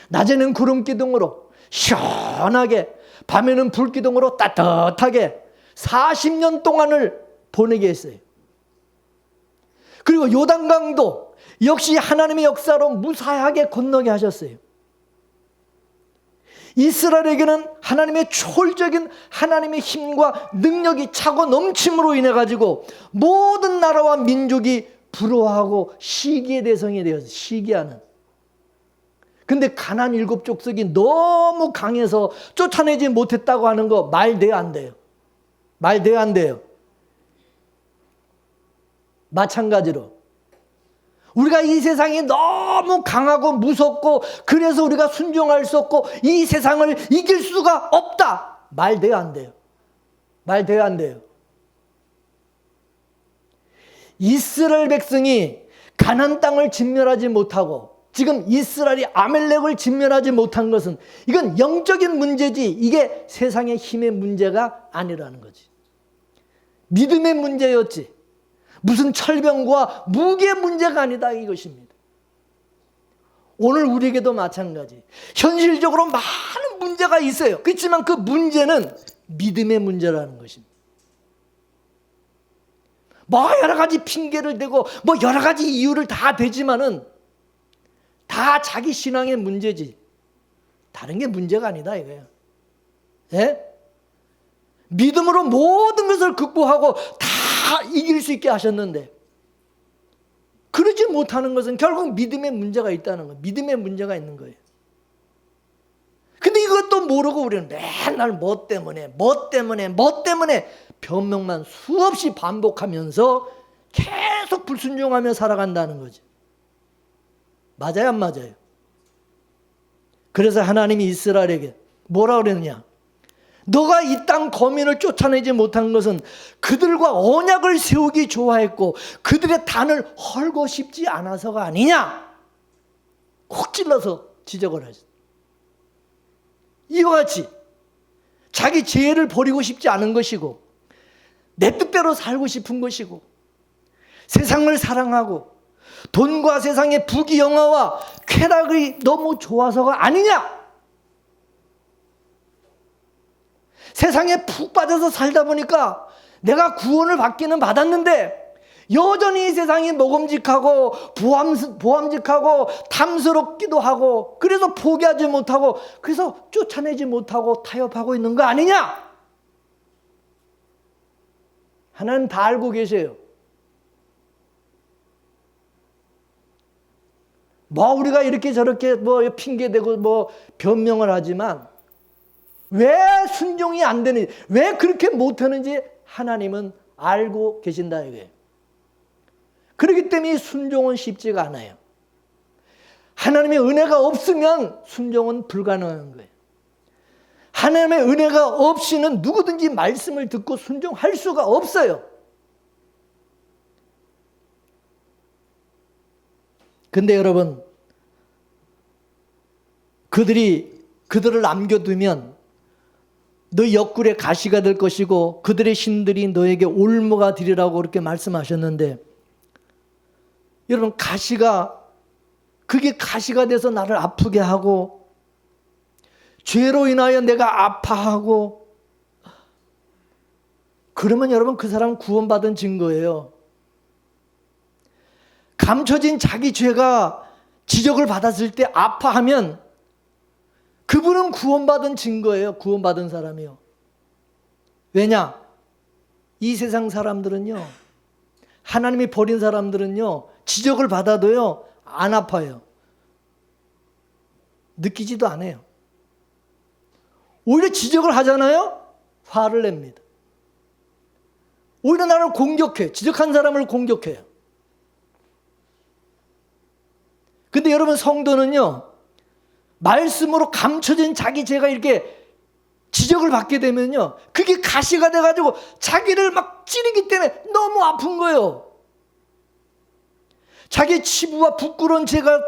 낮에는 구름 기둥으로 시원하게, 밤에는 불 기둥으로 따뜻하게 40년 동안을 보내게 했어요. 그리고 요단강도 역시 하나님의 역사로 무사하게 건너게 하셨어요. 이스라엘에게는 하나님의 초월적인 하나님의 힘과 능력이 차고 넘침으로 인해 가지고 모든 나라와 민족이 부러워하고 시기의 대상이 되어서 시기하는. 근데 가나안 7족속이 너무 강해서 쫓아내지 못했다고 하는 거 말 돼요, 안 돼요? 말 돼요, 안 돼요? 마찬가지로 우리가 이 세상이 너무 강하고 무섭고 그래서 우리가 순종할 수 없고 이 세상을 이길 수가 없다. 말 돼요, 안 돼요? 말 돼요, 안 돼요? 이스라엘 백성이 가나안 땅을 진멸하지 못하고 지금 이스라엘이 아멜렉을 진멸하지 못한 것은 이건 영적인 문제지 이게 세상의 힘의 문제가 아니라는 거지. 믿음의 문제였지. 무슨 철병과 무기의 문제가 아니다 이것입니다. 오늘 우리에게도 마찬가지. 현실적으로 많은 문제가 있어요. 그렇지만 그 문제는 믿음의 문제라는 것입니다. 뭐 여러 가지 핑계를 대고 뭐 여러 가지 이유를 다 대지만은 다 자기 신앙의 문제지 다른 게 문제가 아니다 이거예요. 예? 믿음으로 모든 것을 극복하고 다 이길 수 있게 하셨는데 그러지 못하는 것은 결국 믿음의 문제가 있다는 거예요. 믿음의 문제가 있는 거예요. 근데 이것도 모르고 우리는 맨날 뭐 때문에 변명만 수없이 반복하면서 계속 불순종하며 살아간다는 거지. 맞아요, 안 맞아요? 그래서 하나님이 이스라엘에게 뭐라 그랬느냐? 너가 이 땅 거민을 쫓아내지 못한 것은 그들과 언약을 세우기 좋아했고 그들의 단을 헐고 싶지 않아서가 아니냐? 콕 찔러서 지적을 하죠. 이와 같이 자기 죄를 버리고 싶지 않은 것이고 내 뜻대로 살고 싶은 것이고 세상을 사랑하고 돈과 세상의 부귀영화와 쾌락이 너무 좋아서가 아니냐? 세상에 푹 빠져서 살다 보니까 내가 구원을 받기는 받았는데 여전히 세상이 먹음직하고 보암직하고 탐스럽기도 하고 그래서 포기하지 못하고 그래서 쫓아내지 못하고 타협하고 있는 거 아니냐? 하나님 다 알고 계세요. 뭐 우리가 이렇게 저렇게 뭐 핑계대고 뭐 변명을 하지만 왜 순종이 안 되는지, 왜 그렇게 못하는지 하나님은 알고 계신다 이거예요. 그렇기 때문에 순종은 쉽지가 않아요. 하나님의 은혜가 없으면 순종은 불가능한 거예요. 하나님의 은혜가 없이는 누구든지 말씀을 듣고 순종할 수가 없어요. 근데 여러분, 그들을 남겨두면 너 옆구리에 가시가 될 것이고 그들의 신들이 너에게 올무가 되리라고 그렇게 말씀하셨는데 여러분 그게 가시가 돼서 나를 아프게 하고 죄로 인하여 내가 아파하고 그러면 여러분 그 사람은 구원받은 증거예요. 감춰진 자기 죄가 지적을 받았을 때 아파하면 그분은 구원받은 증거예요. 구원받은 사람이요. 왜냐? 이 세상 사람들은요, 하나님이 버린 사람들은요, 지적을 받아도요, 안 아파요. 느끼지도 않아요. 오히려 지적을 하잖아요? 화를 냅니다. 오히려 나를 공격해. 지적한 사람을 공격해요. 근데 여러분 성도는요, 말씀으로 감춰진 자기 죄가 이렇게 지적을 받게 되면요, 그게 가시가 돼가지고 자기를 막 찌르기 때문에 너무 아픈 거예요. 자기 치부와 부끄러운 죄가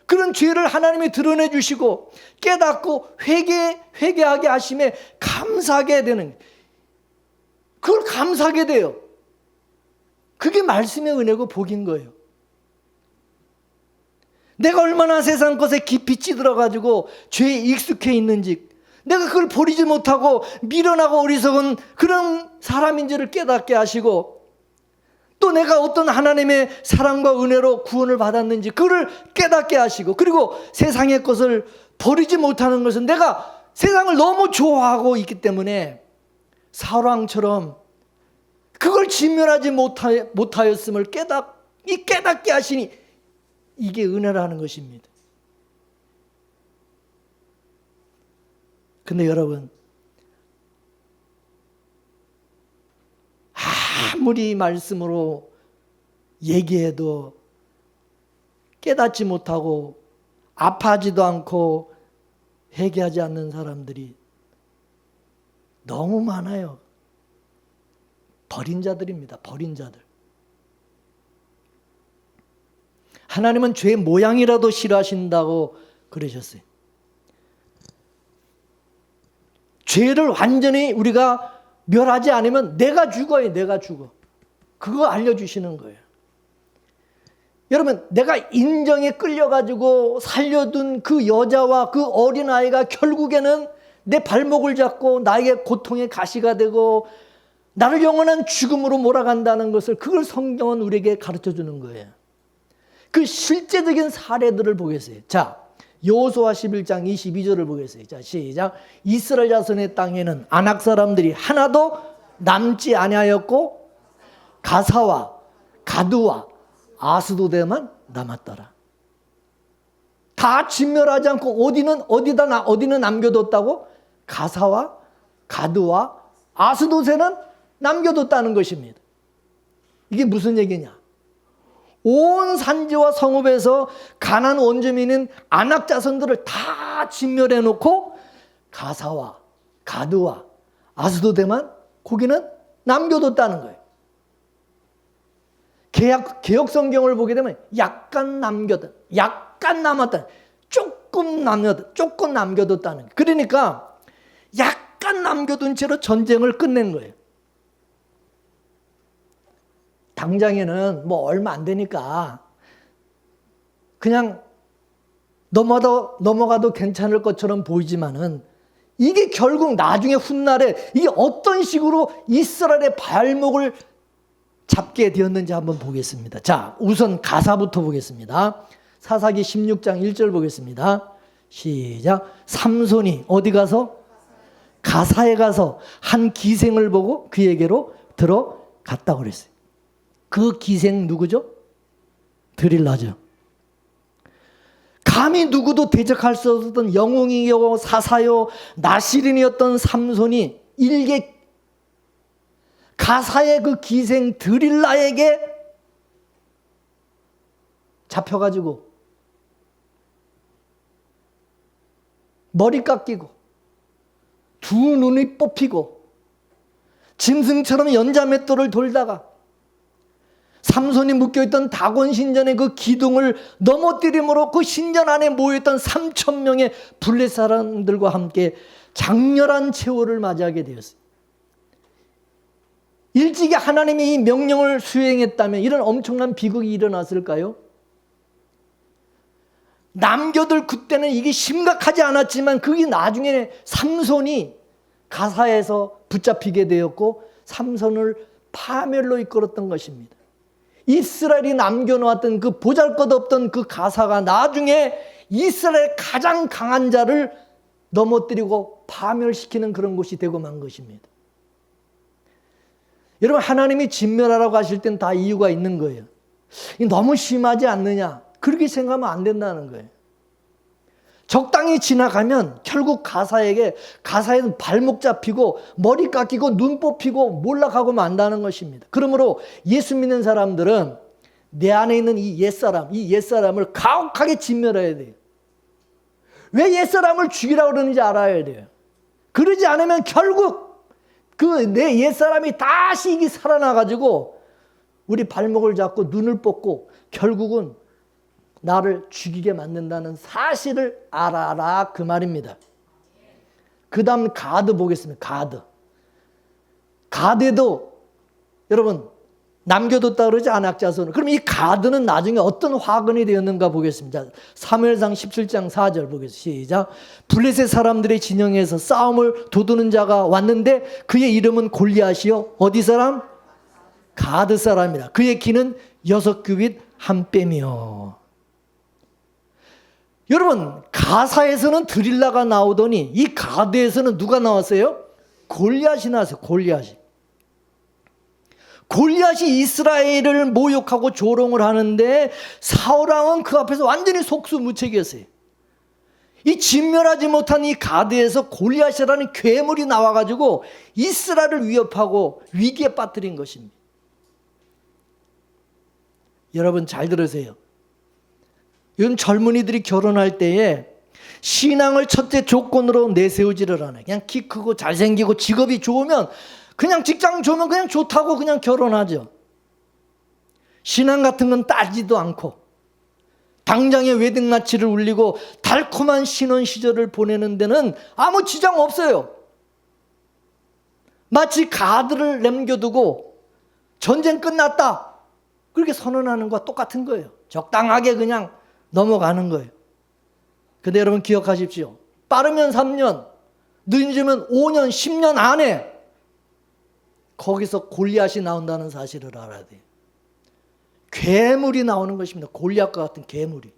그런 죄를 하나님이 드러내 주시고 깨닫고 회개하게 하심에 감사하게 되는, 그걸 감사하게 돼요. 그게 말씀의 은혜고 복인 거예요. 내가 얼마나 세상 것에 깊이 찌들어가지고 죄에 익숙해 있는지, 내가 그걸 버리지 못하고 미련하고 어리석은 그런 사람인 줄을 깨닫게 하시고, 또 내가 어떤 하나님의 사랑과 은혜로 구원을 받았는지 그걸 깨닫게 하시고, 그리고 세상의 것을 버리지 못하는 것은 내가 세상을 너무 좋아하고 있기 때문에 사울왕처럼 그걸 진멸하지 못하였음을 깨닫게 하시니, 이게 은혜라는 것입니다. 근데 여러분, 아무리 말씀으로 얘기해도 깨닫지 못하고 아파하지도 않고 회개하지 않는 사람들이 너무 많아요. 버린 자들입니다. 버린 자들. 하나님은 죄 모양이라도 싫어하신다고 그러셨어요. 죄를 완전히 우리가 멸하지 않으면 내가 죽어요. 내가 죽어. 그거 알려주시는 거예요. 여러분, 내가 인정에 끌려가지고 살려둔 그 여자와 그 어린아이가 결국에는 내 발목을 잡고 나에게 고통의 가시가 되고 나를 영원한 죽음으로 몰아간다는 것을, 그걸 성경은 우리에게 가르쳐주는 거예요. 그 실제적인 사례들을 보겠어요. 자, 여호수아 11장 22절을 보겠어요. 자, 시작. 이스라엘 자손의 땅에는 아낙 사람들이 하나도 남지 아니하였고 가사와 가두와 아스도데만 남았더라. 다 진멸하지 않고 어디는 남겨뒀다고? 가사와 가두와 아스도세는 남겨뒀다는 것입니다. 이게 무슨 얘기냐? 온 산지와 성읍에서 가나안 원주민인 아낙 자손들을 다 진멸해 놓고 가사와 가드와 아스도데만 거기는 남겨뒀다는 거예요. 개역 성경을 보게 되면 약간 남겼다, 약간 남았다, 조금 남겨뒀다는 거예요. 그러니까 약간 남겨둔 채로 전쟁을 끝낸 거예요. 당장에는 뭐 얼마 안 되니까 그냥 넘어가도 괜찮을 것처럼 보이지만은, 이게 결국 나중에 훗날에 이게 어떤 식으로 이스라엘의 발목을 잡게 되었는지 한번 보겠습니다. 자, 우선 가사부터 보겠습니다. 사사기 16장 1절 보겠습니다. 시작. 삼손이 어디 가서? 가사에 가서 한 기생을 보고 그에게로 들어갔다고 그랬어요. 그 기생 누구죠? 드릴라죠. 감히 누구도 대적할 수 없었던 영웅이요 사사요 나시린이었던 삼손이 일개 가사의 그 기생 드릴라에게 잡혀가지고 머리 깎이고 두 눈이 뽑히고 짐승처럼 연자맷돌을 돌다가 삼손이 묶여있던 다곤 신전의 그 기둥을 넘어뜨림으로 그 신전 안에 모여있던 3,000명의 블레 사람들과 함께 장렬한 최후를 맞이하게 되었어요. 일찍이 하나님이 이 명령을 수행했다면 이런 엄청난 비극이 일어났을까요? 남겨둘 그때는 이게 심각하지 않았지만 그게 나중에 삼손이 가사에서 붙잡히게 되었고 삼손을 파멸로 이끌었던 것입니다. 이스라엘이 남겨놓았던 그 보잘것없던 그 가사가 나중에 이스라엘 가장 강한 자를 넘어뜨리고 파멸시키는 그런 곳이 되고 만 것입니다. 여러분, 하나님이 진멸하라고 하실 땐 다 이유가 있는 거예요. 너무 심하지 않느냐? 그렇게 생각하면 안 된다는 거예요. 적당히 지나가면 결국 가사에는 발목 잡히고 머리 깎이고 눈 뽑히고 몰락하고 만다는 것입니다. 그러므로 예수 믿는 사람들은 내 안에 있는 이 옛사람을 가혹하게 진멸해야 돼요. 왜 옛사람을 죽이라고 그러는지 알아야 돼요. 그러지 않으면 결국 그 내 옛사람이 다시 이게 살아나가지고 우리 발목을 잡고 눈을 뽑고 결국은 나를 죽이게 만든다는 사실을 알아라 그 말입니다. 그 다음 가드 보겠습니다. 가드에도 여러분 남겨뒀다 그러지 안악자손을. 그럼 이 가드는 나중에 어떤 화근이 되었는가 보겠습니다. 사무엘상 17장 4절 보겠습니다. 시작. 블레셋 사람들의 진영에서 싸움을 도두는 자가 왔는데 그의 이름은 골리앗이요. 어디 사람? 가드 사람이라. 그의 키는 6규빗 한 뺨이요. 여러분 가사에서는 드릴라가 나오더니 이 가드에서는 누가 나왔어요? 골리앗이 나왔어요. 골리앗이 이스라엘을 모욕하고 조롱을 하는데 사울왕은 그 앞에서 완전히 속수무책이었어요. 이 진멸하지 못한 이 가드에서 골리앗이라는 괴물이 나와가지고 이스라엘을 위협하고 위기에 빠뜨린 것입니다. 여러분 잘 들으세요. 요즘 젊은이들이 결혼할 때에 신앙을 첫째 조건으로 내세우지를 않아요. 그냥 키 크고 잘생기고 직업이 좋으면 그냥 직장 좋으면 그냥 좋다고 그냥 결혼하죠. 신앙 같은 건 따지도 않고 당장의 웨딩마치를 울리고 달콤한 신혼 시절을 보내는 데는 아무 지장 없어요. 마치 가드를 남겨두고 전쟁 끝났다 그렇게 선언하는 것과 똑같은 거예요. 적당하게 그냥 넘어가는 거예요. 근데 여러분 기억하십시오. 빠르면 3년, 늦으면 5년, 10년 안에 거기서 골리앗이 나온다는 사실을 알아야 돼요. 괴물이 나오는 것입니다. 골리앗과 같은 괴물이.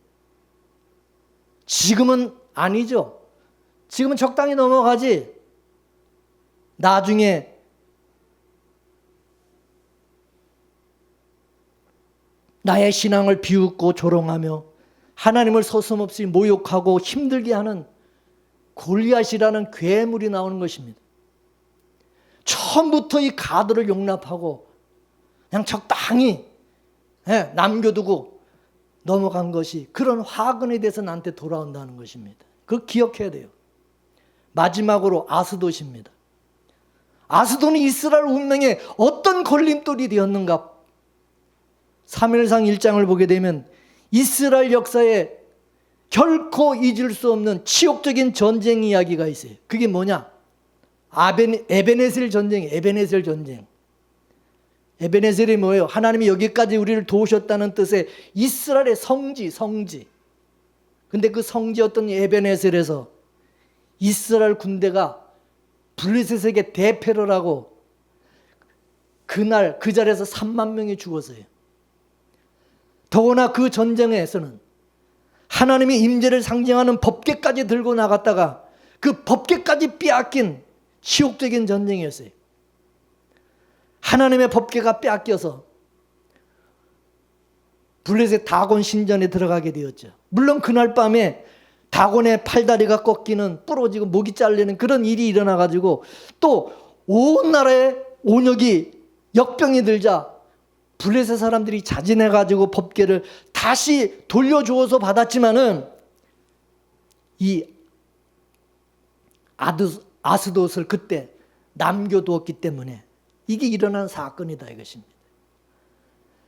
지금은 아니죠. 지금은 적당히 넘어가지. 나중에 나의 신앙을 비웃고 조롱하며 하나님을 서슴없이 모욕하고 힘들게 하는 골리앗이라는 괴물이 나오는 것입니다. 처음부터 이 가드를 용납하고 그냥 적당히 남겨두고 넘어간 것이 그런 화근에 대해서 나한테 돌아온다는 것입니다. 그거 기억해야 돼요. 마지막으로 아스돗입니다. 아스돗은 이스라엘 운명에 어떤 걸림돌이 되었는가. 사무엘상 1장을 보게 되면 이스라엘 역사에 결코 잊을 수 없는 치욕적인 전쟁 이야기가 있어요. 그게 뭐냐? 에베네셀 전쟁이에요. 에베네셀 전쟁. 에베네셀이 뭐예요? 하나님이 여기까지 우리를 도우셨다는 뜻의 이스라엘의 성지. 근데 그 성지였던 에베네셀에서 이스라엘 군대가 블레셋에게 대패를 하고 그날 그 자리에서 3만 명이 죽었어요. 더구나 그 전쟁에서는 하나님의 임재를 상징하는 법궤까지 들고 나갔다가 그 법궤까지 빼앗긴 치욕적인 전쟁이었어요. 하나님의 법궤가 빼앗겨서 블레셋 다곤 신전에 들어가게 되었죠. 물론 그날 밤에 다곤의 팔다리가 꺾이는 부러지고 목이 잘리는 그런 일이 일어나가지고 또 온 나라에 온역이 역병이 들자 블레셋 사람들이 자진해가지고 법궤를 다시 돌려주어서 받았지만은 이 아스돗을 그때 남겨두었기 때문에 이게 일어난 사건이다 이것입니다.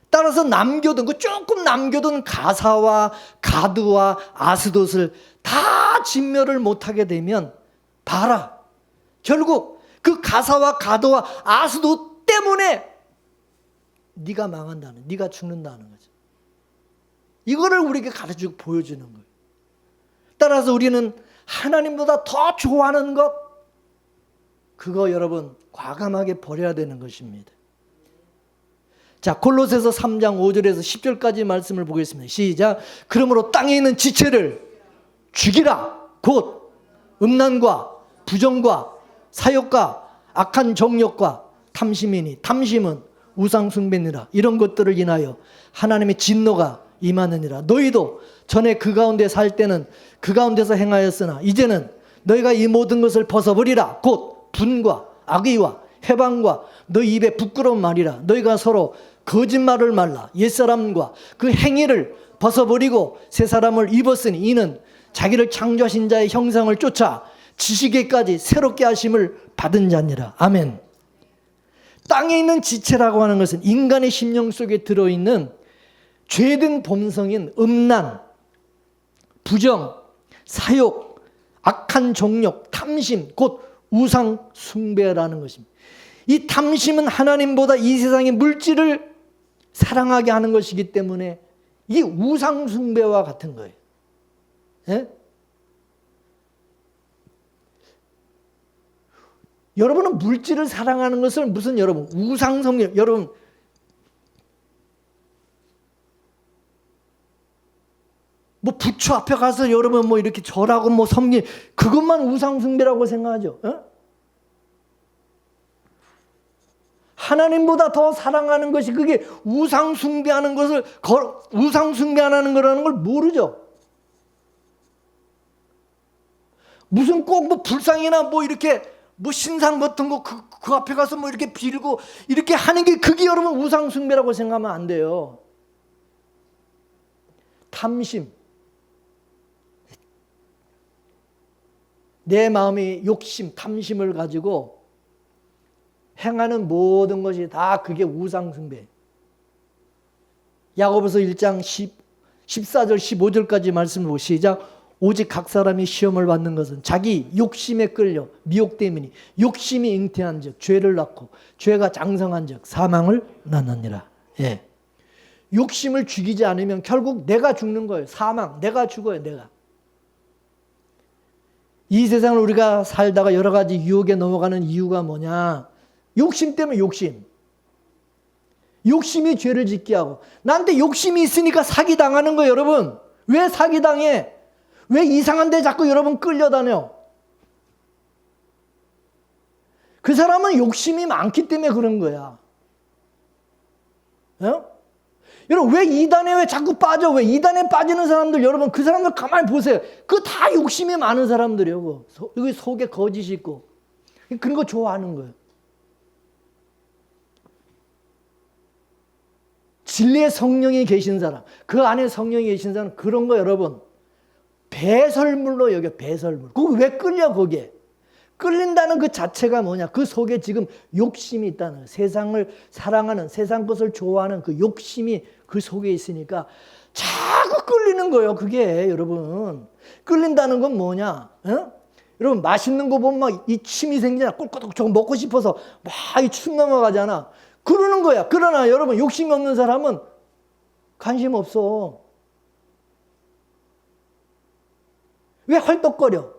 따라서 조금 남겨둔 가사와 가드와 아스돗을 다 진멸을 못하게 되면 봐라. 결국 그 가사와 가드와 아스돗 때문에 네가 망한다는, 네가 죽는다는 거죠. 이거를 우리에게 가르치고 보여주는 거예요. 따라서 우리는 하나님보다 더 좋아하는 것, 그거 여러분 과감하게 버려야 되는 것입니다. 자, 골로새서 3장 5절에서 10절까지 말씀을 보겠습니다. 시작. 그러므로 땅에 있는 지체를 죽이라. 곧 음란과 부정과 사욕과 악한 정욕과 탐심이니 탐심은 우상 숭배니라. 이런 것들을 인하여 하나님의 진노가 임하느니라. 너희도 전에 그 가운데 살 때는 그 가운데서 행하였으나 이제는 너희가 이 모든 것을 벗어버리라. 곧 분과 악의와 해방과 너희 입에 부끄러운 말이라. 너희가 서로 거짓말을 말라. 옛사람과 그 행위를 벗어버리고 새 사람을 입었으니 이는 자기를 창조하신 자의 형상을 쫓아 지식에까지 새롭게 하심을 받은 자니라. 아멘. 땅에 있는 지체라고 하는 것은 인간의 심령 속에 들어있는 죄된 본성인 음란, 부정, 사욕, 악한 정욕, 탐심, 곧 우상 숭배라는 것입니다. 이 탐심은 하나님보다 이 세상의 물질을 사랑하게 하는 것이기 때문에 이게 우상 숭배와 같은 거예요. 예? 여러분은 물질을 사랑하는 것을 무슨 여러분 우상 숭배, 여러분 뭐 부처 앞에 가서 여러분 뭐 이렇게 절하고 뭐 섬기 그것만 우상 숭배라고 생각하죠. 어? 하나님보다 더 사랑하는 것이 그게 우상 숭배하는 것을 우상 숭배하는 거라는 걸 모르죠. 무슨 꼭 뭐 불상이나 뭐 이렇게 뭐 신상 같은 거 그 앞에 가서 뭐 이렇게 빌고 이렇게 하는 게 그게 여러분 우상 숭배라고 생각하면 안 돼요. 탐심. 내 마음의 욕심, 탐심을 가지고 행하는 모든 것이 다 그게 우상 숭배. 야고보서 1장 14절 15절까지 말씀을 보고 시작. 오직 각 사람이 시험을 받는 것은 자기 욕심에 끌려 미혹 때문에 욕심이 잉태한 즉 죄를 낳고 죄가 장성한 즉 사망을 낳느니라. 예. 욕심을 죽이지 않으면 결국 내가 죽는 거예요. 사망, 내가 죽어요. 내가. 이 세상을 우리가 살다가 여러 가지 유혹에 넘어가는 이유가 뭐냐? 욕심 때문에 욕심. 욕심이 죄를 짓게 하고 나한테 욕심이 있으니까 사기당하는 거예요. 여러분. 왜 사기당해? 왜 이상한 데 자꾸 여러분 끌려다녀? 그 사람은 욕심이 많기 때문에 그런 거야. 어? 여러분 왜 이단에 왜 자꾸 빠져? 왜 이단에 빠지는 사람들 여러분 그 사람들 가만히 보세요. 그 다 욕심이 많은 사람들이에요. 여기 속에 거짓이 있고 그런 거 좋아하는 거예요. 진리의 성령이 계신 사람, 그 안에 성령이 계신 사람 그런 거 여러분 배설물로 여겨. 배설물. 그거 왜 끌려 거기에? 끌린다는 그 자체가 뭐냐? 그 속에 지금 욕심이 있다는 거예요. 세상을 사랑하는 세상 것을 좋아하는 그 욕심이 그 속에 있으니까 자꾸 끌리는 거예요. 그게 여러분 끌린다는 건 뭐냐? 어? 여러분 맛있는 거 보면 막 이 침이 생기잖아. 꿀꿀꿀 저거 먹고 싶어서 막 이 춤 넘어가잖아. 그러는 거야. 그러나 여러분 욕심이 없는 사람은 관심 없어. 왜 헐떡거려?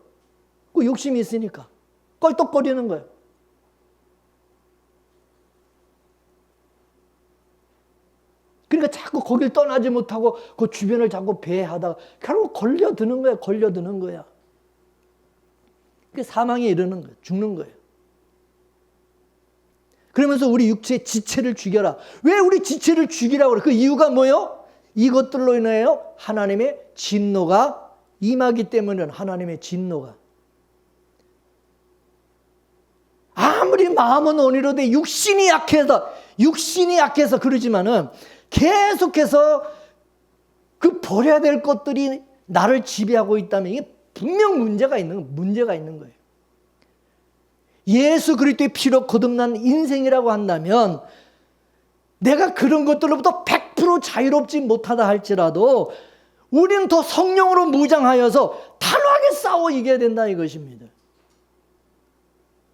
그 욕심이 있으니까 껄떡거리는 거예요. 그러니까 자꾸 거길 떠나지 못하고 그 주변을 자꾸 배회하다가 결국 걸려드는 거야. 걸려드는 거야. 그게 사망에 이르는 거예요. 죽는 거예요. 그러면서 우리 육체의 지체를 죽여라. 왜 우리 지체를 죽이라고 그래? 그 이유가 뭐예요? 이것들로 인하여 하나님의 진노가 임하기 때문에 하나님의 진노가. 아무리 마음은 온유로되 육신이 약해서 그러지만은 계속해서 그 버려야 될 것들이 나를 지배하고 있다면 이게 분명 문제가 있는 거예요. 예수 그리스도의 피로 거듭난 인생이라고 한다면 내가 그런 것들로부터 100% 자유롭지 못하다 할지라도 우리는 더 성령으로 무장하여서 단호하게 싸워 이겨야 된다 이것입니다.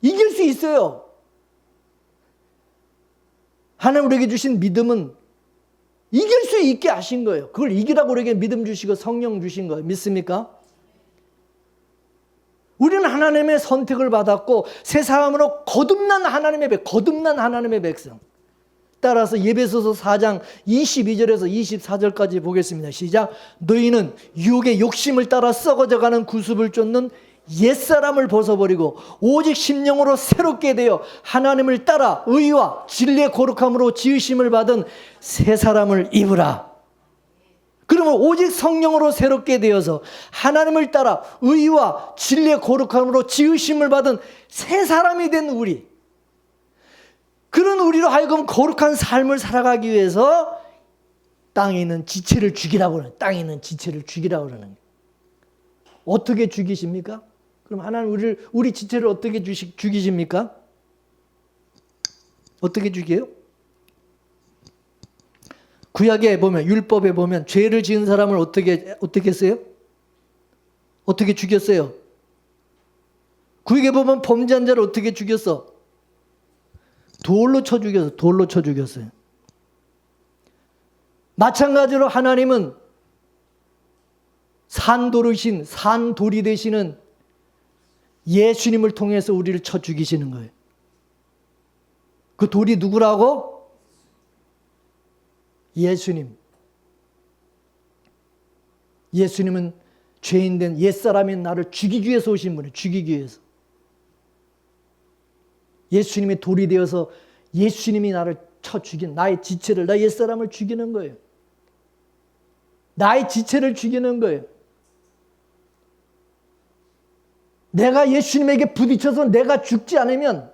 이길 수 있어요. 하나님 우리에게 주신 믿음은 이길 수 있게 하신 거예요. 그걸 이기라고 우리에게 믿음 주시고 성령 주신 거예요. 믿습니까? 우리는 하나님의 선택을 받았고 새 사람으로 거듭난 하나님의 백성. 따라서 예배소서 4장 22절에서 24절까지 보겠습니다. 시작. 너희는 유혹의 욕심을 따라 썩어져가는 구습을 쫓는 옛사람을 벗어버리고 오직 심령으로 새롭게 되어 하나님을 따라 의와 진리의 거룩함으로 지으심을 받은 새 사람을 입으라. 그러면 오직 성령으로 새롭게 되어서 하나님을 따라 의와 진리의 거룩함으로 지으심을 받은 새 사람이 된 우리, 그런 우리로 하여금 거룩한 삶을 살아가기 위해서 땅에 있는 지체를 죽이라고 그러는, 땅에 있는 지체를 죽이라고 그러는 거예요. 어떻게 죽이십니까? 그럼 하나님 우리 지체를 어떻게 죽이십니까? 어떻게 죽여요? 구약에 보면, 율법에 보면 죄를 지은 사람을 어떻게 했어요? 어떻게 죽였어요? 구약에 보면 범죄한 자를 어떻게 죽였어? 돌로 쳐 죽였어. 돌로 쳐 죽였어요. 마찬가지로 하나님은 산돌이 되시는 예수님을 통해서 우리를 쳐 죽이시는 거예요. 그 돌이 누구라고? 예수님. 예수님은 죄인된 옛사람인 나를 죽이기 위해서 오신 분이에요. 죽이기 위해서. 예수님이 돌이 되어서 예수님이 나를 쳐 죽인 나의 지체를, 나의 옛사람을 죽이는 거예요. 나의 지체를 죽이는 거예요. 내가 예수님에게 부딪혀서 내가 죽지 않으면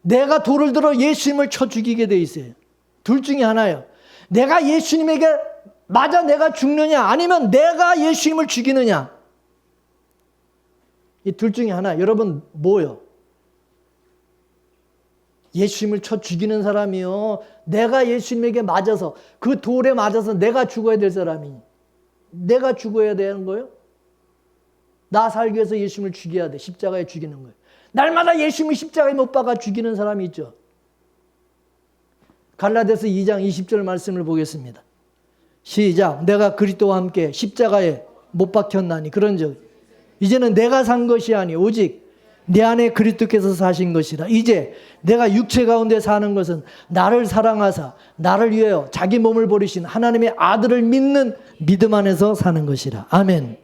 내가 돌을 들어 예수님을 쳐 죽이게 돼 있어요. 둘 중에 하나예요. 내가 예수님에게 맞아 내가 죽느냐, 아니면 내가 예수님을 죽이느냐. 이 둘 중에 하나. 여러분 뭐요? 예수님을 쳐 죽이는 사람이요, 내가 예수님에게 맞아서, 그 돌에 맞아서 내가 죽어야 될 사람이, 내가 죽어야 되는 거예요? 나 살기 위해서 예수님을 죽여야 돼. 십자가에 죽이는 거예요. 날마다 예수님을 십자가에 못 박아 죽이는 사람이 있죠. 갈라디아서 2장 20절 말씀을 보겠습니다. 시작. 내가 그리스도와 함께 십자가에 못 박혔나니 그런즉 이제는 내가 산 것이 아니 오직 내 안에 그리스도께서 사신 것이라. 이제 내가 육체 가운데 사는 것은 나를 사랑하사 나를 위하여 자기 몸을 버리신 하나님의 아들을 믿는 믿음 안에서 사는 것이라. 아멘.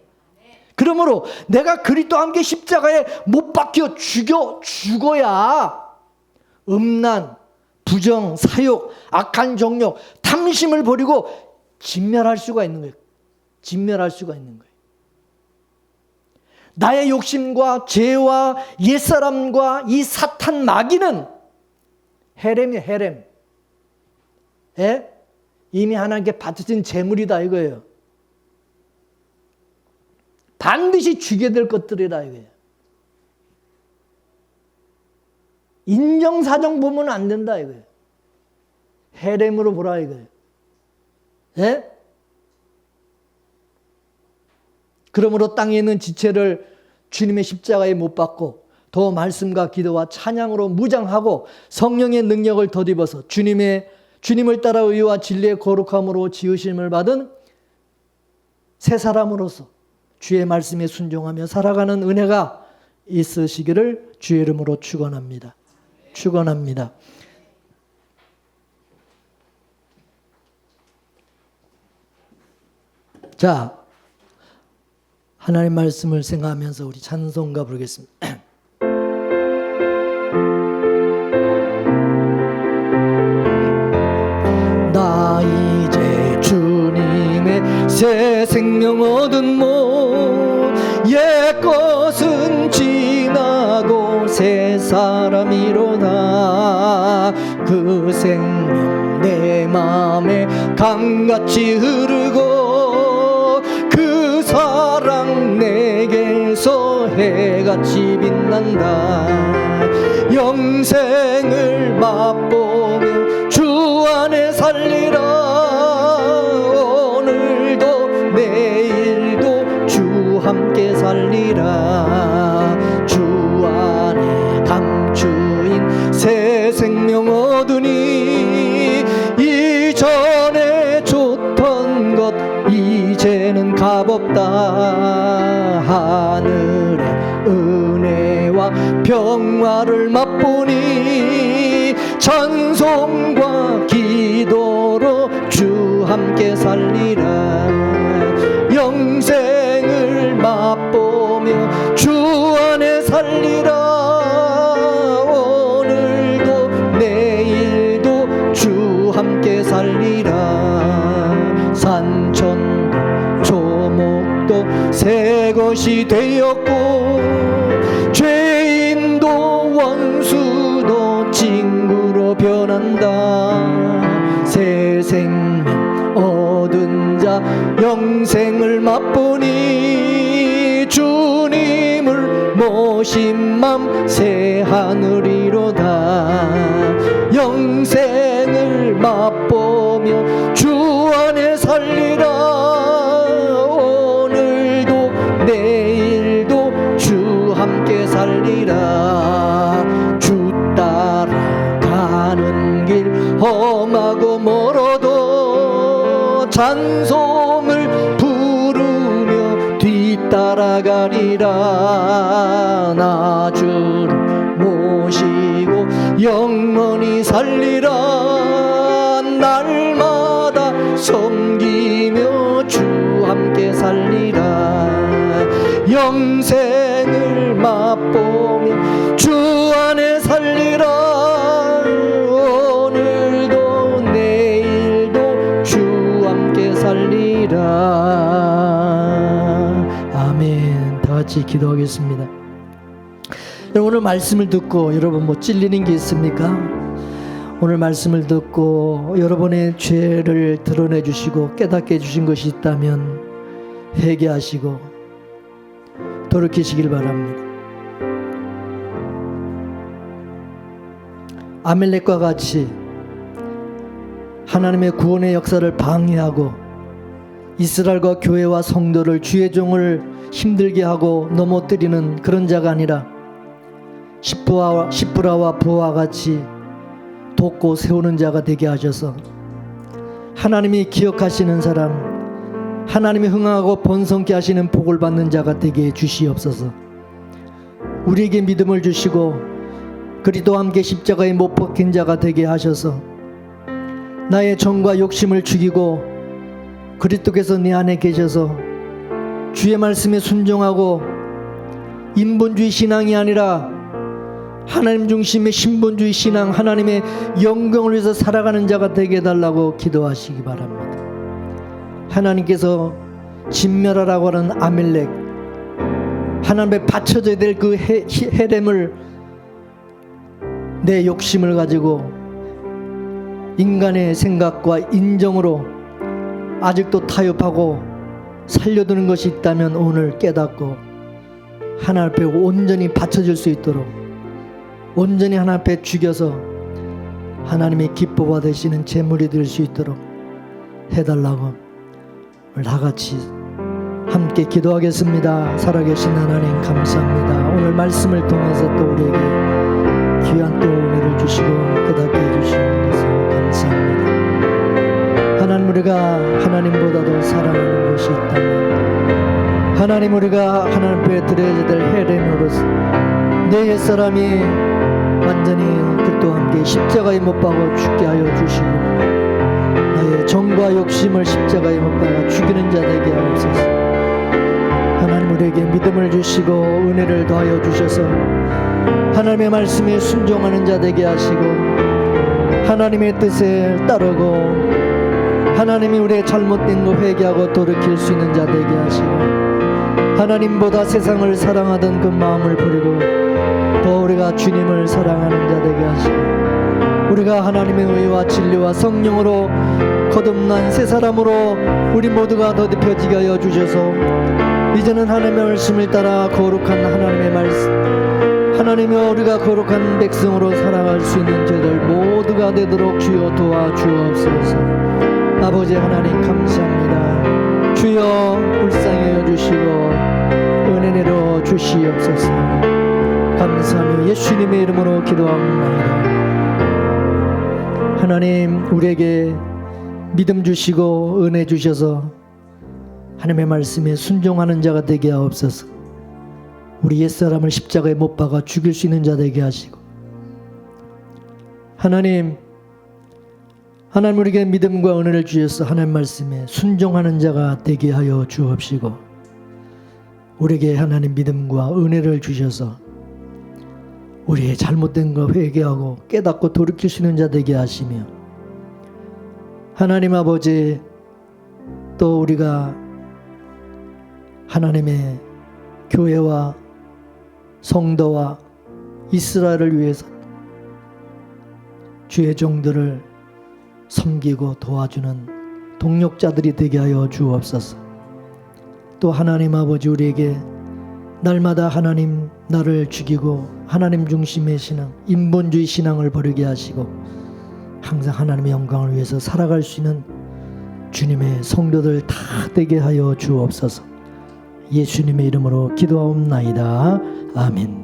그러므로 내가 그리스도와 함께 십자가에 못 박혀 죽어야 음란, 부정, 사욕, 악한 정욕, 탐심을 버리고 진멸할 수가 있는 거예요. 진멸할 수가 있는 거예요. 나의 욕심과 죄와 옛사람과 이 사탄 마귀는 헤렘이에요. 헤렘. 예? 이미 하나님께 바쳐진 재물이다 이거예요. 반드시 죽여야 될 것들이다 이거예요. 인정사정 보면 안 된다 이거예요. 헤렘으로 보라 이거예요. 예? 그러므로 땅에 있는 지체를 주님의 십자가에 못 박고 더 말씀과 기도와 찬양으로 무장하고 성령의 능력을 덧입어서 주님을 따라 의와 진리의 거룩함으로 지으심을 받은 새 사람으로서 주의 말씀에 순종하며 살아가는 은혜가 있으시기를 주의 이름으로 축원합니다. 축원합니다. 자, 하나님 말씀을 생각하면서 우리 찬송가 부르겠습니다. 나 이제 주님의 새 생명 얻은 몸, 옛것은 지나고 새 사람이로다. 그 생명 내 맘에 강같이 흐르고 그 사랑 내게서 해같이 빛난다. 영생을 맛보며 주 안에 살리라. 오늘도 내일도 주 함께 살리라. 주 안에 감추인 새 생명 얻으니 이전에 좋던 것 이제는 값없다. 하늘의 은혜와 평화를 맛보니 찬송과 기도로 주 함께 살리라. 영생을 맛보며 주 안에 살리라. 오늘도 내일도 주 함께 살리라. 산천도 조목도 새 것이 되었고 죄인도 원수도 친구로 변한다. 새 생명 얻은 자 영생을 맛보니 주님을 모신 맘 새 하늘이로다. 영생을 맛보며 찬송을 부르며 뒤따라가리라. 나 주를 모시고 영원히 살리라. 날마다 섬기며 주 함께 살리라. 영생을 맛보며 주 안에 살리라. 오늘도 내일도 주 함께 살리라. 아멘. 다 같이 기도하겠습니다. 오늘 말씀을 듣고 여러분 뭐 찔리는 게 있습니까? 오늘 말씀을 듣고 여러분의 죄를 드러내 주시고 깨닫게 해주신 것이 있다면 회개하시고 돌이키시길 바랍니다. 아멜렉과 같이 하나님의 구원의 역사를 방해하고 이스라엘과 교회와 성도를 주의 종을 힘들게 하고 넘어뜨리는 그런 자가 아니라 십부라와 부하와 같이 돕고 세우는 자가 되게 하셔서 하나님이 기억하시는 사람, 하나님이 흥하고 번성케 하시는 복을 받는 자가 되게 해 주시옵소서. 우리에게 믿음을 주시고 그리스도와 함께 십자가에 못 박힌 자가 되게 하셔서 나의 정과 욕심을 죽이고 그리스도께서 내 안에 계셔서 주의 말씀에 순종하고 인본주의 신앙이 아니라 하나님 중심의 신본주의 신앙, 하나님의 영광을 위해서 살아가는 자가 되게 해달라고 기도하시기 바랍니다. 하나님께서 진멸하라고 하는 아멜렉, 하나님에 바쳐져야 될 그 헤렘을 내 욕심을 가지고 인간의 생각과 인정으로 아직도 타협하고 살려두는 것이 있다면 오늘 깨닫고 하나님 앞에 온전히 바쳐질 수 있도록 온전히 하나님 앞에 죽여서 하나님의 기뻐 받으시는 제물이 될 수 있도록 해달라고 오늘 다같이 함께 기도하겠습니다. 살아계신 하나님 감사합니다. 오늘 말씀을 통해서 또 우리에게 귀한 또 은혜를 주시고 깨닫게 해주시는 것을 감사합니다. 하나님, 우리가 하나님보다도 사랑하는 것이 있다면 하나님, 우리가 하나님 앞에 드려야 될 헤렘으로서 내 옛사람이 완전히 그리스도와 함께 십자가에 못 박아 죽게 하여 주시고 나의 정과 욕심을 십자가에 못 박아 죽이는 자 되게 하옵소서. 하나님, 우리에게 믿음을 주시고 은혜를 더하여 주셔서 하나님의 말씀에 순종하는 자 되게 하시고 하나님의 뜻에 따르고 하나님이 우리의 잘못된 거 회개하고 돌이킬 수 있는 자 되게 하시고 하나님보다 세상을 사랑하던 그 마음을 버리고 더 우리가 주님을 사랑하는 자 되게 하시고 우리가 하나님의 의와 진리와 성령으로 거듭난 새 사람으로 우리 모두가 더딥혀지게 하여 주셔서 이제는 하나님의 말씀을 따라 거룩한 하나님의 말씀, 하나님의 우리가 거룩한 백성으로 살아갈 수 있는 저들 모두가 되도록 주여 도와주옵소서. 아버지 하나님 감사합니다. 주여 불쌍히 여주시고 은혜 내려 주시옵소서. 감사하며 예수님의 이름으로 기도합니다. 하나님, 우리에게 믿음 주시고 은혜 주셔서 하나님의 말씀에 순종하는 자가 되게 하옵소서. 우리 옛사람을 십자가에 못 박아 죽일 수 있는 자 되게 하시고 하나님 우리에게 믿음과 은혜를 주셔서 하나님 말씀에 순종하는 자가 되게 하여 주옵시고 우리에게 하나님 믿음과 은혜를 주셔서 우리의 잘못된 거 회개하고 깨닫고 돌이킬 수 있는 자 되게 하시며 하나님 아버지, 또 우리가 하나님의 교회와 성도와 이스라엘을 위해서 주의 종들을 섬기고 도와주는 동력자들이 되게 하여 주옵소서. 또 하나님 아버지, 우리에게 날마다 하나님 나를 죽이고 하나님 중심의 신앙, 인본주의 신앙을 버리게 하시고 항상 하나님의 영광을 위해서 살아갈 수 있는 주님의 성도들 다 되게 하여 주옵소서. 예수님의 이름으로 기도하옵나이다. 아멘.